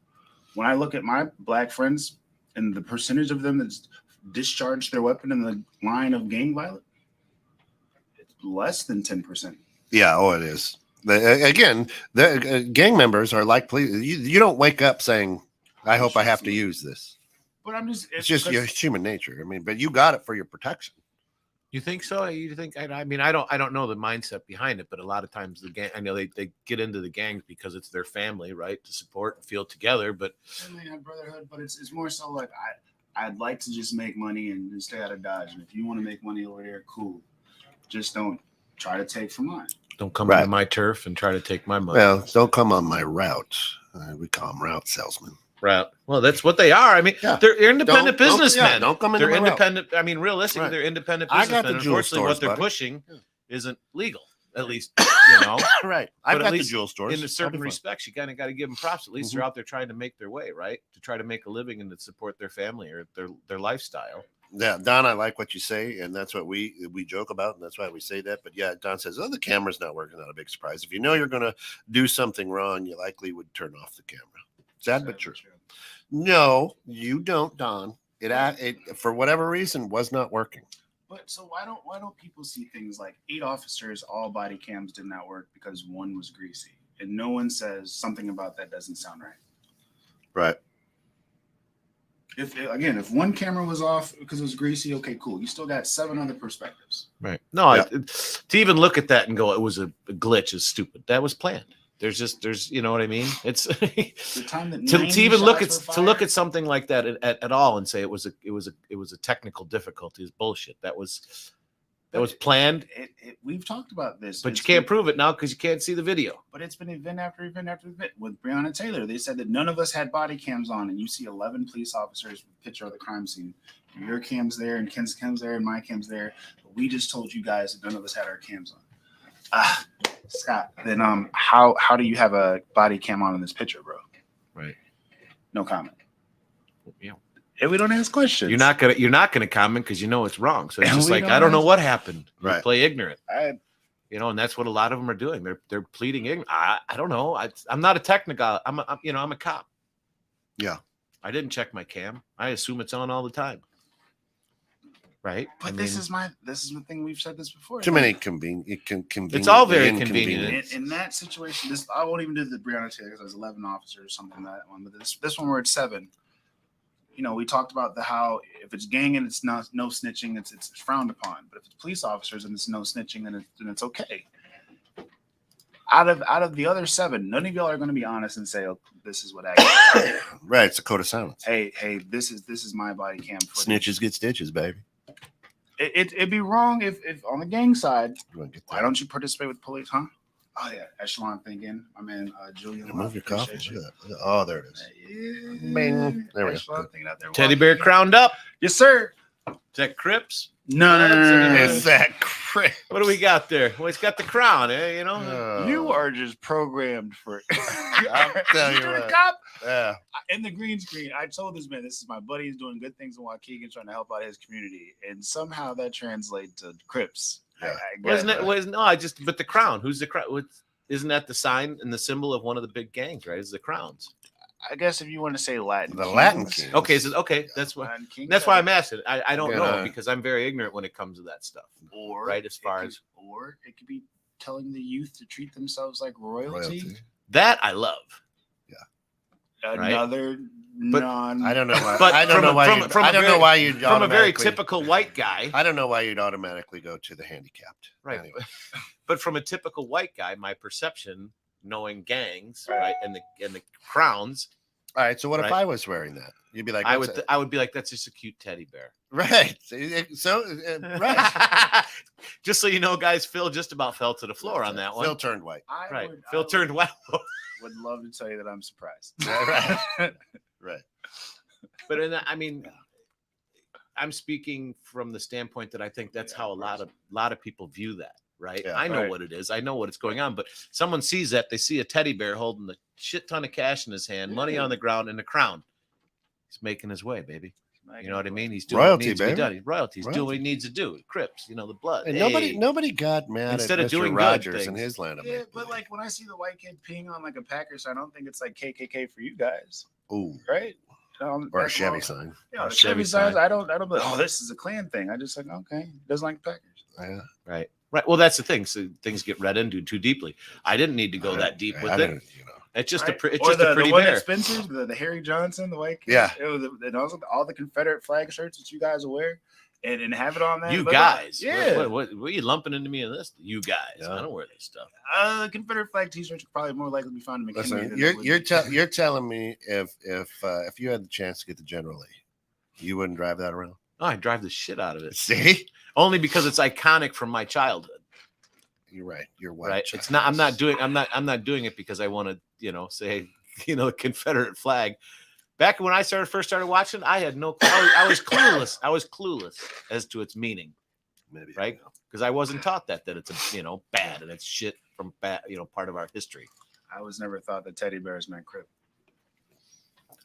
When I look at my black friends and the percentage of them that's discharged their weapon in the line of gang violence, it's less than 10%. Yeah, it is. The gang members are like police. You don't wake up saying, I hope I have to use this. But I'm just, It's just your human nature. I mean, but you got it for your protection. You think so? You think? I mean, I don't know the mindset behind it, but a lot of times the gang, I know they get into the gangs because it's their family, right, to support and feel together. But family and brotherhood, but it's more so like I'd like to just make money and stay out of Dodge. And if you want to make money over there, cool. Just don't try to take from mine. don't come Right. on my turf and try to take my money. Well, don't come on my route. We call them route salesmen. Right. Well, that's what they are. I mean, Yeah. they're independent businessmen. Don't come into They're my route. independent. I mean, realistically, Right. they're independent I businessmen. got the jewel Unfortunately, what stores, they're buddy. pushing Yeah. isn't legal, at least, you know. Right. I've But at got the least jewel stores. In a certain respects, you kind of got to give them props. At least Mhm. they're out there trying to make their way, right? To try to make a living and to support their family or their lifestyle. Yeah, Don, I like what you say, and that's what we joke about, and that's why we say that. But yeah, Don says, "Oh, the camera's not working." Not a big surprise. If you know you're going to do something wrong, you likely would turn off the camera. Sad but true. No, you don't, Don. It for whatever reason was not working. But so why don't people see things like 8 officers, all body cams did not work because one was greasy, and no one says something about that doesn't sound right. Right. If one camera was off because it was greasy, okay, cool. You still got 7 other perspectives. Right. No, Yeah. to even look at that and go, it was a glitch is stupid. That was planned. There's, you know what I mean? It's The time that to 90 even look at shots were to look fired, at something like that at all and say it was a technical difficulty is bullshit. That was planned, we've talked about this, but you can't prove it now because you can't see the video. But it's been event after event after event with Breonna Taylor. They said that none of us had body cams on, and you see 11 police officers with a picture of the crime scene. Your cam's there, and Ken's cam's there, and my cam's there. But we just told you guys that none of us had our cams on. Scott, then how do you have a body cam on in this picture, bro? Right. No comment. Yeah. And we don't ask questions. You're not gonna comment because you know it's wrong. So it's And just we like don't I don't know ask- what happened. You Right. play ignorant. I, And that's what a lot of them are doing. They're pleading ignorant. I don't know. I'm not a technical. I'm a cop. Yeah. I didn't check my cam. I assume it's on all the time. Right. but this is the thing, we've said this before. Too many convenient. It's all very convenient. In that situation, I won't even do the Breonna Taylor because there's 11 officers or something like that one. But this one where it's 7, you know, we talked about how if it's gang and it's not no snitching, it's frowned upon. But if it's police officers and it's no snitching, then it's okay. Out of the other 7, none of y'all are going to be honest and say, "Oh, this is what I got." Right. It's a code of silence. Hey, this is my body cam footage. Snitches get stitches, baby. It'd be wrong if on the gang side. You wanna get Why that? don't you participate with police, huh? Oh yeah, echelon thinking. My man Julian. Yeah, move your coffee. appreciate you. Look at that. Oh, there it is. Yeah. Bing. There we go. Echelon thinking out there. Teddy bear crowned up. Yes, sir. Is that Crips? No. Is that crazy? What do we got there? Well, it's got the crown, you know. You are just programmed for. I'll tell you You're a what. cop. Yeah. In the green screen, I told this man, this is my buddy. He's doing good things in Waukegan, trying to help out his community, and somehow that translates to Crips. Yeah. But the crown. Who's the crown? Isn't that the sign and the symbol of one of the big gangs, right? Is the crowns. I guess if you want to say Latin, The Latin Kings. Kings. Okay. That's why. Latin Kings, That's why I'm asking. I don't know Yeah. because I'm very ignorant when it comes to that stuff. Or Right, as far it as- could, or it could be telling the youth to treat themselves like royalty. Royalty. That I love. Another But- non. I don't know why. But I don't from know a- why. from- you, from I a don't very- know why you From a very automatically- typical white guy, I don't know why you'd automatically go to the handicapped. right? Anyway. But from a typical white guy, my perception, knowing gangs, right, and the crowns, All right. So what if Right. I was wearing that? You'd be like, I "What's would it?" I would be like, that's just a cute teddy bear. Right. So right. Just so you know, guys, Phil just about fell to the floor on that one. Phil turned white. Right. Phil turned white. Would love to tell you that I'm surprised. Right. Right. But in that, I mean, I'm speaking from the standpoint that I think that's how a lot of people view that, right? Yeah. I know Right. what it is. I know what's going on. But someone sees that, they see a teddy bear holding a shit ton of cash in his hand, money on the ground, and a crown. He's making his way, baby. You know what I mean? He's doing Royalty, what needs to be baby. done. He's royalty. He's doing what Royalty. he needs to do. Crips, the blood. And Hey. nobody got mad Instead at of Mr. doing good Rogers and things. his land of Yeah, make but like when I see the white kid peeing on like a Packers, I don't think it's like KKK for you guys, Ooh, right? or a That's Chevy wrong. sign. Yeah, Or the Chevy Chevy signs. sign. I don't. Be like, oh, this is a Klan thing. I just like, okay, doesn't like the Packers. Yeah. Right. Well, that's the thing. So things get read into too deeply. I didn't need to go that deep with I it. didn't, It's just Right? it's Or just a pretty the one bear. at Spencer's, the Harry Johnson, the white kid. Yeah. It was, and also all the Confederate flag shirts that you guys will wear, and have it on that. You But, guys, yeah. what are you lumping into me in this? You guys, Yeah. I don't wear this stuff. Confederate flag T-shirts are probably more likely to be found in McKinley. Listen, than you're they would you're be- you're telling me if you had the chance to get the General Lee, you wouldn't drive that around? Oh, I drive the shit out of it. See, Only because it's iconic from my childhood. you're right. You're white. Right. It's not. I'm not doing it because I want to, say, the Confederate flag. Back when I first started watching, I had no. I was clueless. I was clueless as to its meaning. Maybe Right. Because I wasn't taught that it's bad and it's shit from bad, part of our history. I was never thought that teddy bears meant crip.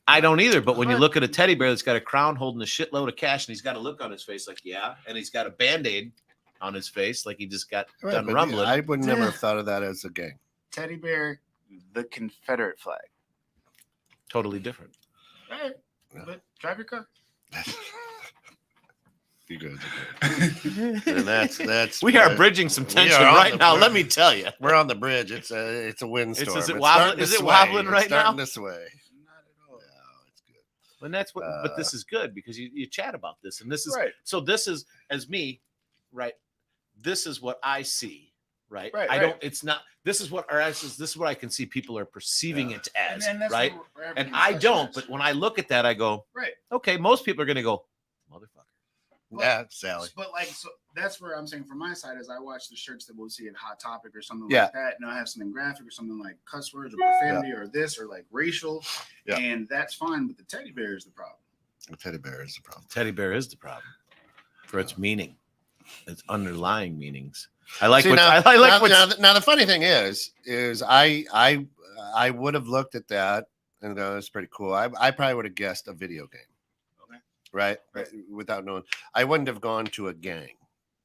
I don't either. But when you look at a teddy bear that's got a crown holding a shitload of cash and he's got a look on his face like, yeah, and he's got a Band-Aid on his face like he just got Right, done but rumbling. I would never have thought of that as a gang. Teddy bear, the Confederate flag. Totally different. All right, Yeah. but drive your car. You guys are good. And that's We are bridging some tension on right the now. bridge. Let me tell you. We're on the bridge. It's a windstorm. is it It's wobbling- starting to is it sway. wobbling It's right starting now? to sway. Not at all. No, it's good. And that's what, but this is good because you chat about this, and this is Right. so. This is as me, right? This is what I see, right? Right, I right. don't. It's not. This is what, or this is what I can see people are perceiving it as, And that's right? where And everything I touches. don't. But when I look at that, I go, Right. okay. Most people are going to go, motherfucker. Yeah, Sally. But like, so that's where I'm saying from my side is I watch the shirts that we'll see at Hot Topic or something Yeah. like that, and I have something graphic or something like cuss words or profanity or this or like racial, Yeah. and that's fine. But the teddy bear is the problem. The teddy bear is the problem. Teddy bear is the problem for its meaning, its underlying meanings. I like See, what now, I like. now, What's, now the funny thing is I would have looked at that and go, that's pretty cool. I probably would have guessed a video game. Okay. Right? Without knowing. I wouldn't have gone to a gang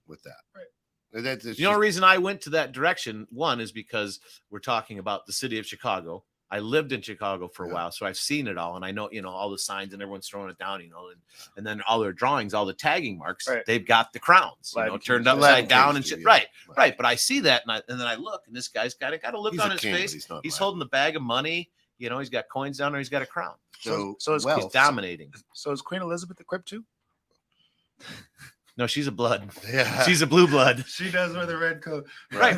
with that. Right. That's the only reason I went to that direction, one, is because we're talking about the city of Chicago. I lived in Chicago for a Yeah. while, so I've seen it all, and I know, all the signs and everyone's throwing it down, and then all their drawings, all the tagging marks, Right. they've got the crowns, Latin turned Kings. upside Latin down Kings and do, shit. yeah. Right, right. But I see that, and then I look, and this guy's got a look He's on a his king, but face. he's not He's black. holding the bag of money. He's got coins down there. He's got a crown. So it's- well, He's dominating. So is Queen Elizabeth the crip too? No, she's a blood. yeah. She's a blue blood. She does wear the red coat. Right.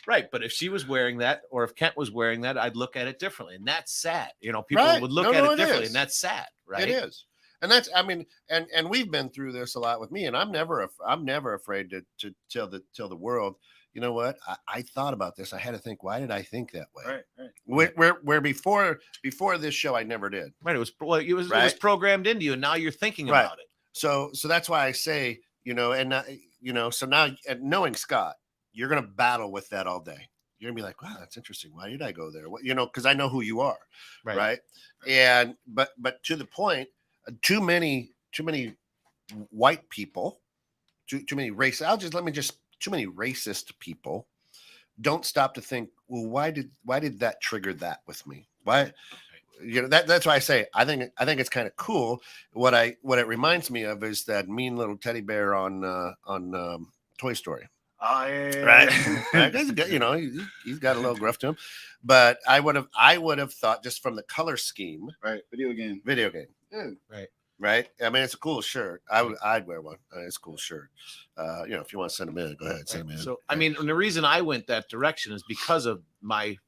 Right. But if she was wearing that, or if Kent was wearing that, I'd look at it differently. And that's sad. People Right. would look No, at no, it it differently. is. And that's sad. Right. It is. And that's, I mean, and we've been through this a lot with me, and I'm never afraid to tell the world, you know what? I thought about this. I had to think, why did I think that way? Right. Where before this show, I never did. Right. It was Right. programmed into you. And now you're thinking Right. about it. So that's why I say, so now knowing Scott, you're going to battle with that all day. You're gonna be like, wow, that's interesting. Why did I go there? Because I know who you are. Right. And, but to the point, too many white people, too many too many racist people don't stop to think, well, why did that trigger that with me? Why? That's why I say I think it's kind of cool. What it reminds me of is that mean little teddy bear on Toy Story. Oh, yeah. Right? Right? He's got, he's got a little gruff to him. But I would have thought just from the color scheme, Right. Video game. Yeah. Right. Right. I mean, it's a cool shirt. I'd wear one. It's a cool shirt. If you want to send them in, go ahead, send them in. So, I mean, and the reason I went that direction is because of my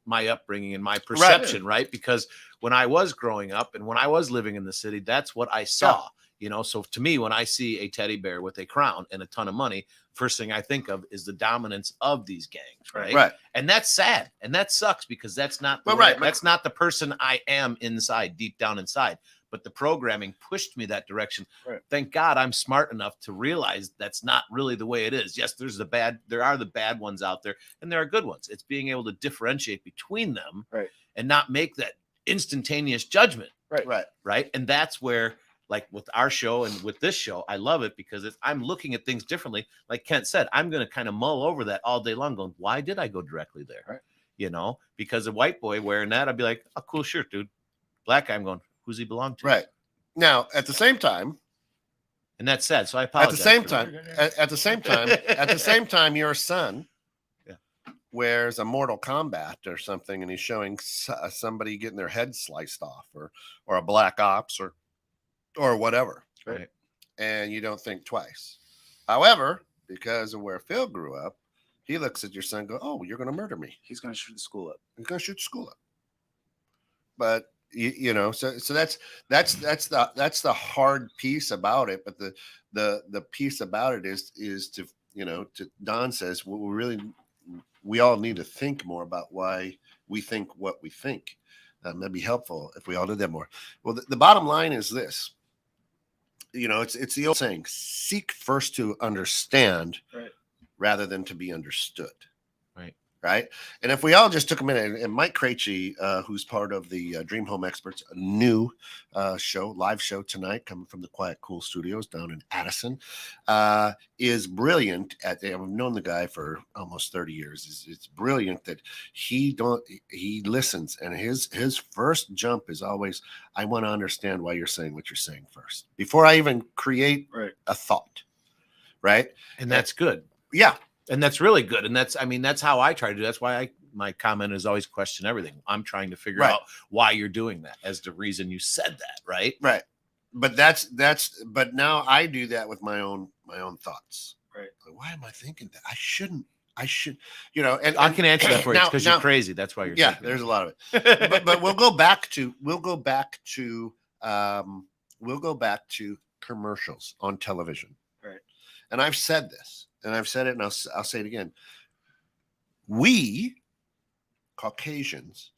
upbringing and my perception, right? Because when I was growing up and when I was living in the city, that's what I saw. So to me, when I see a teddy bear with a crown and a ton of money, first thing I think of is the dominance of these gangs, right? Right. And that's sad and that sucks because that's not that's not the person I am inside, deep down inside. But the programming pushed me that direction. Right. Thank God I'm smart enough to realize that's not really the way it is. Yes, there are the bad ones out there, and there are good ones. It's being able to differentiate between them, right, and not make that instantaneous judgment. Right. And that's where, like with our show and with this show, I love it because I'm looking at things differently. Like Kent said, I'm going to kind of mull over that all day long, going, why did I go directly there? Right. Because a white boy wearing that, I'd be like, oh, cool shirt, dude. Black guy, I'm going, who's he belong to? Right. Now, at the same time, and that's sad. So I apologize. At the same time, your son wears a Mortal Kombat or something, and he's showing somebody getting their head sliced off, or a Black Ops, or whatever. Right. And you don't think twice. However, because of where Phil grew up, he looks at your son and goes, "Oh, you're going to murder me." He's going to shoot the school up. He's going to shoot the school up. But so that's the hard piece about it. But the piece about it is to Don says, we all need to think more about why we think what we think. That'd be helpful if we all did that more. Well, the bottom line is this. It's the old saying: seek first to understand, rather than to be understood. Right. And if we all just took a minute, and Mike Krejci, who's part of the Dream Home Experts, a new live show tonight coming from the Quiet Cool Studios down in Addison, is brilliant I've known the guy for almost 30 years. It's brilliant that he listens, and his first jump is always, I want to understand why you're saying what you're saying first before I even create a thought. Right. And that's good. Yeah. And that's really good. And that's how I try to do. That's why my comment is always question everything. I'm trying to figure out why you're doing that as the reason you said that. Right. But but now I do that with my own thoughts. Right. Like, why am I thinking that? I should, and I can answer that for you because you're crazy. That's why you're thinking there's a lot of it. but we'll go back to commercials on television. Right. And I've said this. And I've said it, and I'll say it again. We, Caucasians,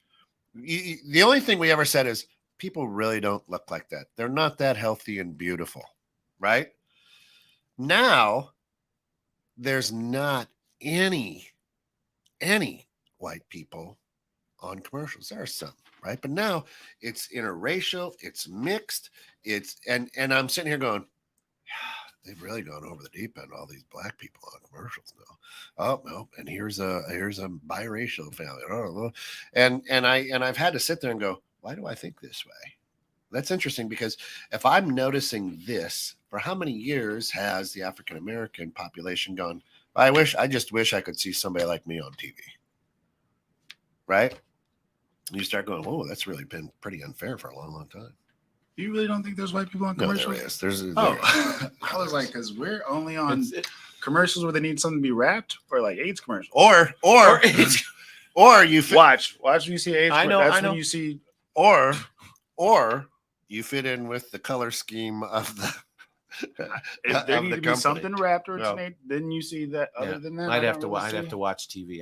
the only thing we ever said is people really don't look like that. They're not that healthy and beautiful, right? Now, there's not any white people on commercials. There are some, right? But now it's interracial, it's mixed, and I'm sitting here going, they've really gone over the deep end. All these black people on commercials now. Oh no! And here's a biracial family. And I've had to sit there and go, why do I think this way? That's interesting because if I'm noticing this, for how many years has the African American population gone? I just wish I could see somebody like me on TV. Right? And you start going, oh, that's really been pretty unfair for a long, long time. You really don't think there's white people on commercials? No, there is. I was like, because we're only on commercials where they need something to be wrapped, or like AIDS commercials, or you watch when you see AIDS. I know. When you see, or you fit in with the color scheme of the. If there need to be something wrapped or then you see that. Other than that, I'd have to watch TV.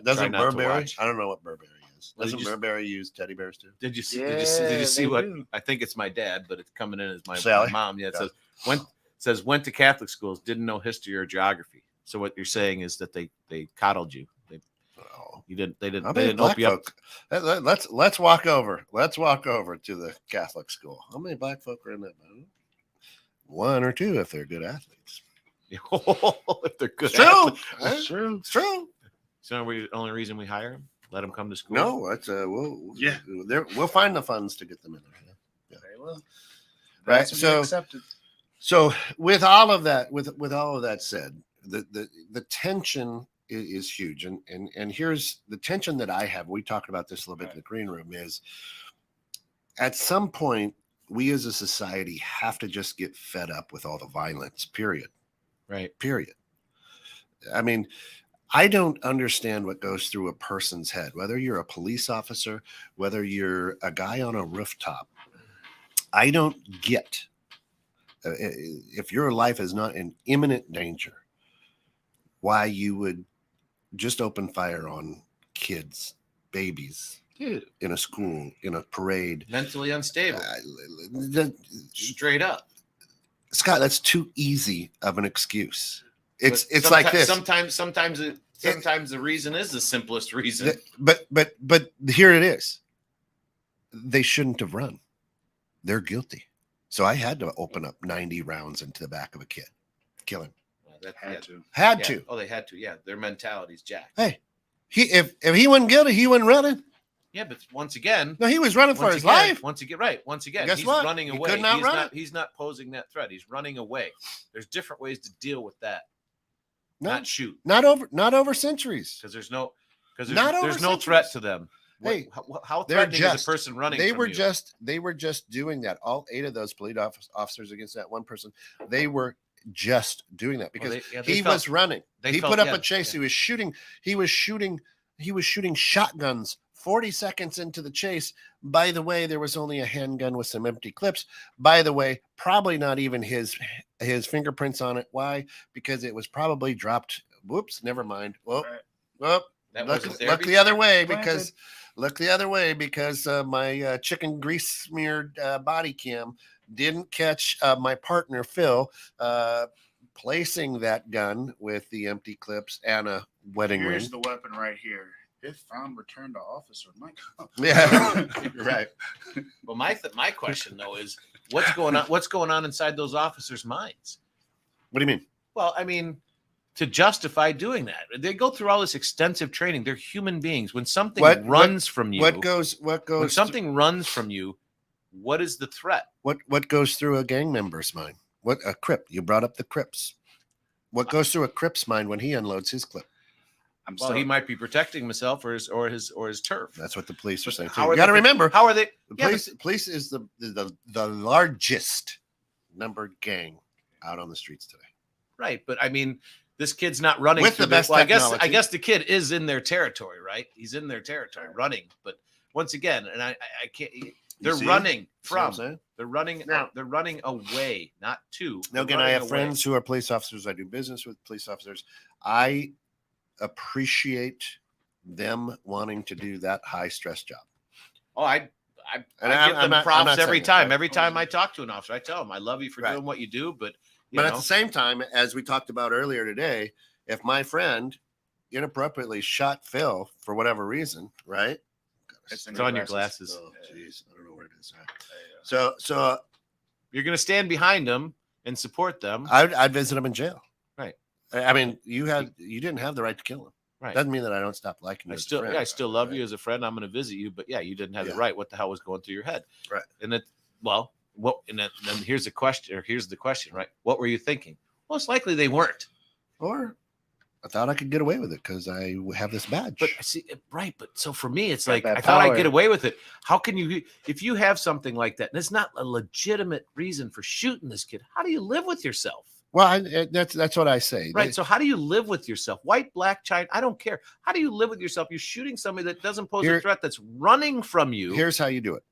Doesn't Burberry? I don't know what Burberry. Doesn't Burberry use teddy bears too? Did you see what? Do. I think it's my dad, but it's coming in as my mom. Yeah, it says went to Catholic schools, didn't know history or geography. So what you're saying is that they coddled you. They didn't open you up. Let's walk over. Let's walk over to the Catholic school. How many black folk are in that? One or two if they're good athletes. If they're good, it's true. It's true. So the only reason we hire them. Let them come to school. No, that's we'll find the funds to get them in there. Yeah. Very well. Right. So with all of that, with all of that said, the tension is huge, and here's the tension that I have. We talked about this a little bit in the green room. Is at some point we as a society have to just get fed up with all the violence. Period. Right. Period. I mean, I don't understand what goes through a person's head, whether you're a police officer, whether you're a guy on a rooftop. I don't get if your life is not in imminent danger, why you would just open fire on kids, babies, Dude, in a school, in a parade. mentally unstable. Straight up. Scott, that's too easy of an excuse. But It's like this. Sometimes the reason is the simplest reason. But here it is. They shouldn't have run. They're guilty. So I had to open up 90 rounds into the back of a kid, kill him. Had to. Had to. Oh, they had to. Yeah, their mentality's jacked. Hey, if he wasn't guilty, he wasn't running. Yeah, but once again, No, he was running for his life. Once again, Guess he's what? running He away. could not run. He's not posing that threat. He's running away. There's different ways to deal with that. No, Not shoot, not over centuries. because there's no Not over there's no centuries. threat to them. Hey, How they're threatening is just- a person running? They from were you? just doing that. All 8 of those police officers against that one person. They were just doing that because they he felt- was running. they He felt- put up yeah, a chase. yeah. He was shooting shotguns 40 seconds into the chase. By the way, there was only a handgun with some empty clips. By the way, probably not even his fingerprints on it. Why? Because it was probably dropped. Whoops, never mind. Whoop, whoop. That Look, wasn't there look the before? other way Planted. because my chicken grease smeared body cam didn't catch my partner Phil placing that gun with the empty clips and a wedding ring. Here's the weapon right here. If found, returned to officer. Mike. Yeah, right. Well, my question though is what's going on? What's going on inside those officers' minds? What do you mean? Well, I mean, to justify doing that, they go through all this extensive training. They're human beings. When something runs from you, What goes? when something runs from you, what is the threat? What goes through a gang member's mind? What a Crip? You brought up the Crips. What goes through a Crip's mind when he unloads his clip? Well, he might be protecting himself or his turf. That's what the police are But saying. how too. are You got to they- remember, How are they? the Yeah, but- police is the largest numbered gang out on the streets today. right, but I mean, this kid's not running With through the best I technology. guess the kid is in their territory, right? He's in their territory running, but once again, and I can't. They're see? running See what I'm from. saying? They're running. Now- They're running away, not to. Now, They're again, I running have away. friends who are police officers. I do business with police officers. I appreciate them wanting to do that high stress job. Oh, I And give them I'm props not every saying that, time. right? Every time I talk to an officer, I tell them I love you for Right. doing what you do, but you But know, at the same time, as we talked about earlier today, if my friend inappropriately shot Phil for whatever reason, right? It's it's on your glasses. Oh, jeez, I don't know where it is. So You're going to stand behind them and support them. I'd visit him in jail. Right. I mean, you didn't have the right to kill him. Right. Doesn't mean that I don't stop liking you. I still love you as a friend. I'm going to visit you, but yeah, you didn't have the Yeah. right. What the hell was going through your head? Right. And then, well, what? And then here's the question. Right? What were you thinking? Most likely they weren't. Or I thought I could get away with it because I have this badge. But see, right. But so for me, it's Got like that I thought I'd power. get away with it. How can you, if you have something like that, and it's not a legitimate reason for shooting this kid? How do you live with yourself? Well, that's what I say. Right. So how do you live with yourself? White, black, China, I don't care. How do you live with yourself? You're shooting somebody that doesn't pose a threat, that's running from you. Here's how you do it.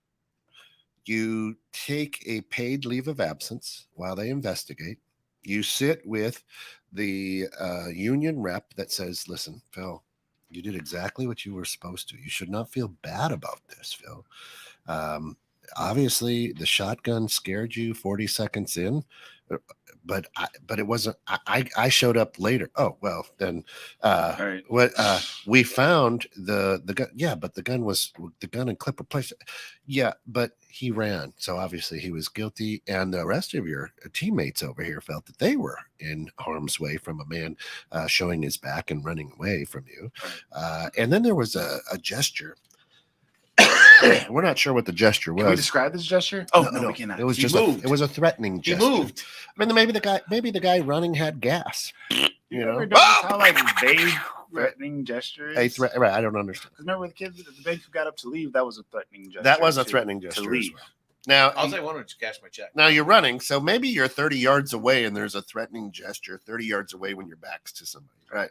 You take a paid leave of absence while they investigate. You sit with the union rep that says, listen, Phil, you did exactly what you were supposed to. You should not feel bad about this, Phil. Obviously, the shotgun scared you 40 seconds in. But it wasn't. I showed up later. Oh well, then Right. what we found the gun. Yeah, but the gun and clip were placed. Yeah, but he ran, so obviously he was guilty. And the rest of your teammates over here felt that they were in harm's way from a man showing his back and running away from you. And then there was a gesture. We're not sure what the gesture was. Can we describe this gesture? Oh, no, we cannot. It was He just moved. it was a threatening He gesture. moved. I mean, maybe the guy running had gas. You know, ever notice how like vague threatening gesture is? a threat. Right? I don't understand. Because remember the kids at the bank who got up to leave, that was a threatening gesture. That was a to- threatening to gesture as leave. well. Now, I'll say, why don't you cash my check? now you're running, so maybe you're 30 yards away and there's a threatening gesture 30 yards away when your back's to somebody, right?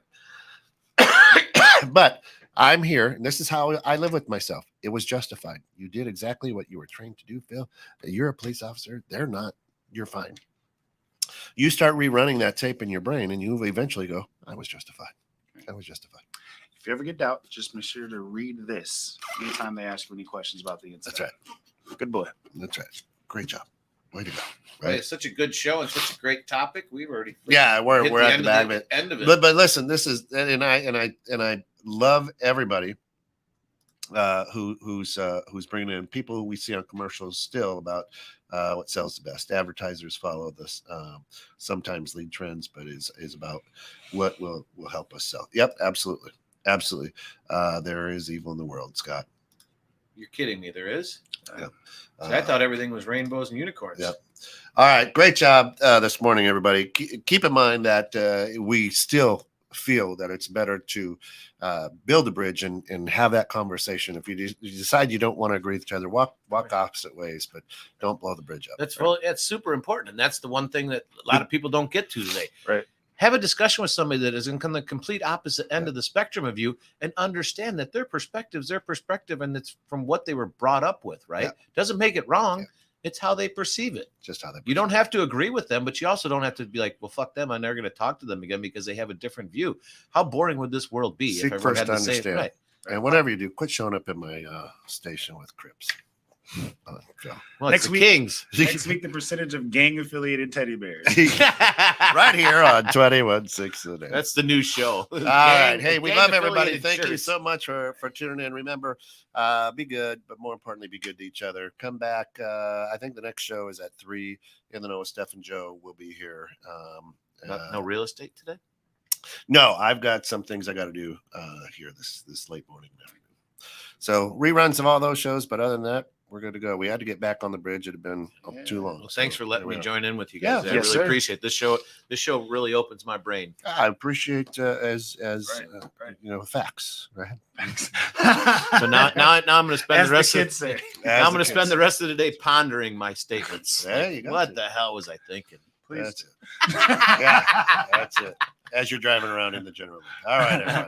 But I'm here, and this is how I live with myself. It was justified. You did exactly what you were trained to do, Phil. You're a police officer. They're not. You're fine. You start rerunning that tape in your brain, and you eventually go, I was justified. I was justified. If you ever get doubt, just make sure to read this anytime they ask you any questions about the incident. That's right. Good boy. That's right. Great job. Way to go. Right. It's such a good show and such a great topic. We've already Yeah, we're hit at the back of it. End of it. But listen, this is and I love everybody who's bringing in people who we see on commercials still about what sells the best. Advertisers follow this sometimes lead trends, but is about what will help us sell. Yep, absolutely. There is evil in the world, Scott. You're kidding me. There is. Yep. See, I thought everything was rainbows and unicorns. Yep. All right, great job this morning, everybody. Keep in mind that we still feel that it's better to build a bridge and have that conversation. If you decide you don't want to agree with each other, walk opposite ways, but don't blow the bridge up. That's super important, and that's the one thing that a lot of people don't get to today. Right. Have a discussion with somebody that is in the complete opposite end of the spectrum of you, and understand that their perspective's their perspective, and it's from what they were brought up with. Right? Yeah. Doesn't make it wrong. Yeah. It's how they perceive it. Just how they. You don't have to agree with them, but you also don't have to be like, well, fuck them. I'm never going to talk to them again because they have a different view. How boring would this world be Seek if everyone first had to the same? understand. Right. And whatever you do, quit showing up in my station with Crips. Well, Next it's the week- Kings. Next week, the percentage of gang-affiliated teddy bears. Right here on 21.6 today. That's the new show. All right. Hey, we love everybody. Thank you so much for tuning in. Remember, be good, but more importantly, be good to each other. Come back. I think the next show is at 3 in the know with Steph and Joe. Will be here. No real estate today? No, I've got some things I got to do here this late morning and afternoon. So reruns of all those shows, but other than that, we're good to go. We had to get back on the bridge. It had been too long. Well, thanks So for letting there we me are. join in with you guys. Yeah, I yes, really sir. appreciate this show. This show really opens my brain. I appreciate as Right. you know, facts, right? So now I'm going to spend As the rest the of kids say. now I'm going to spend the rest of the day pondering my statements. There you go. What the hell was I thinking? That's it. Yeah, that's it. As you're driving around in the general. All right, everybody.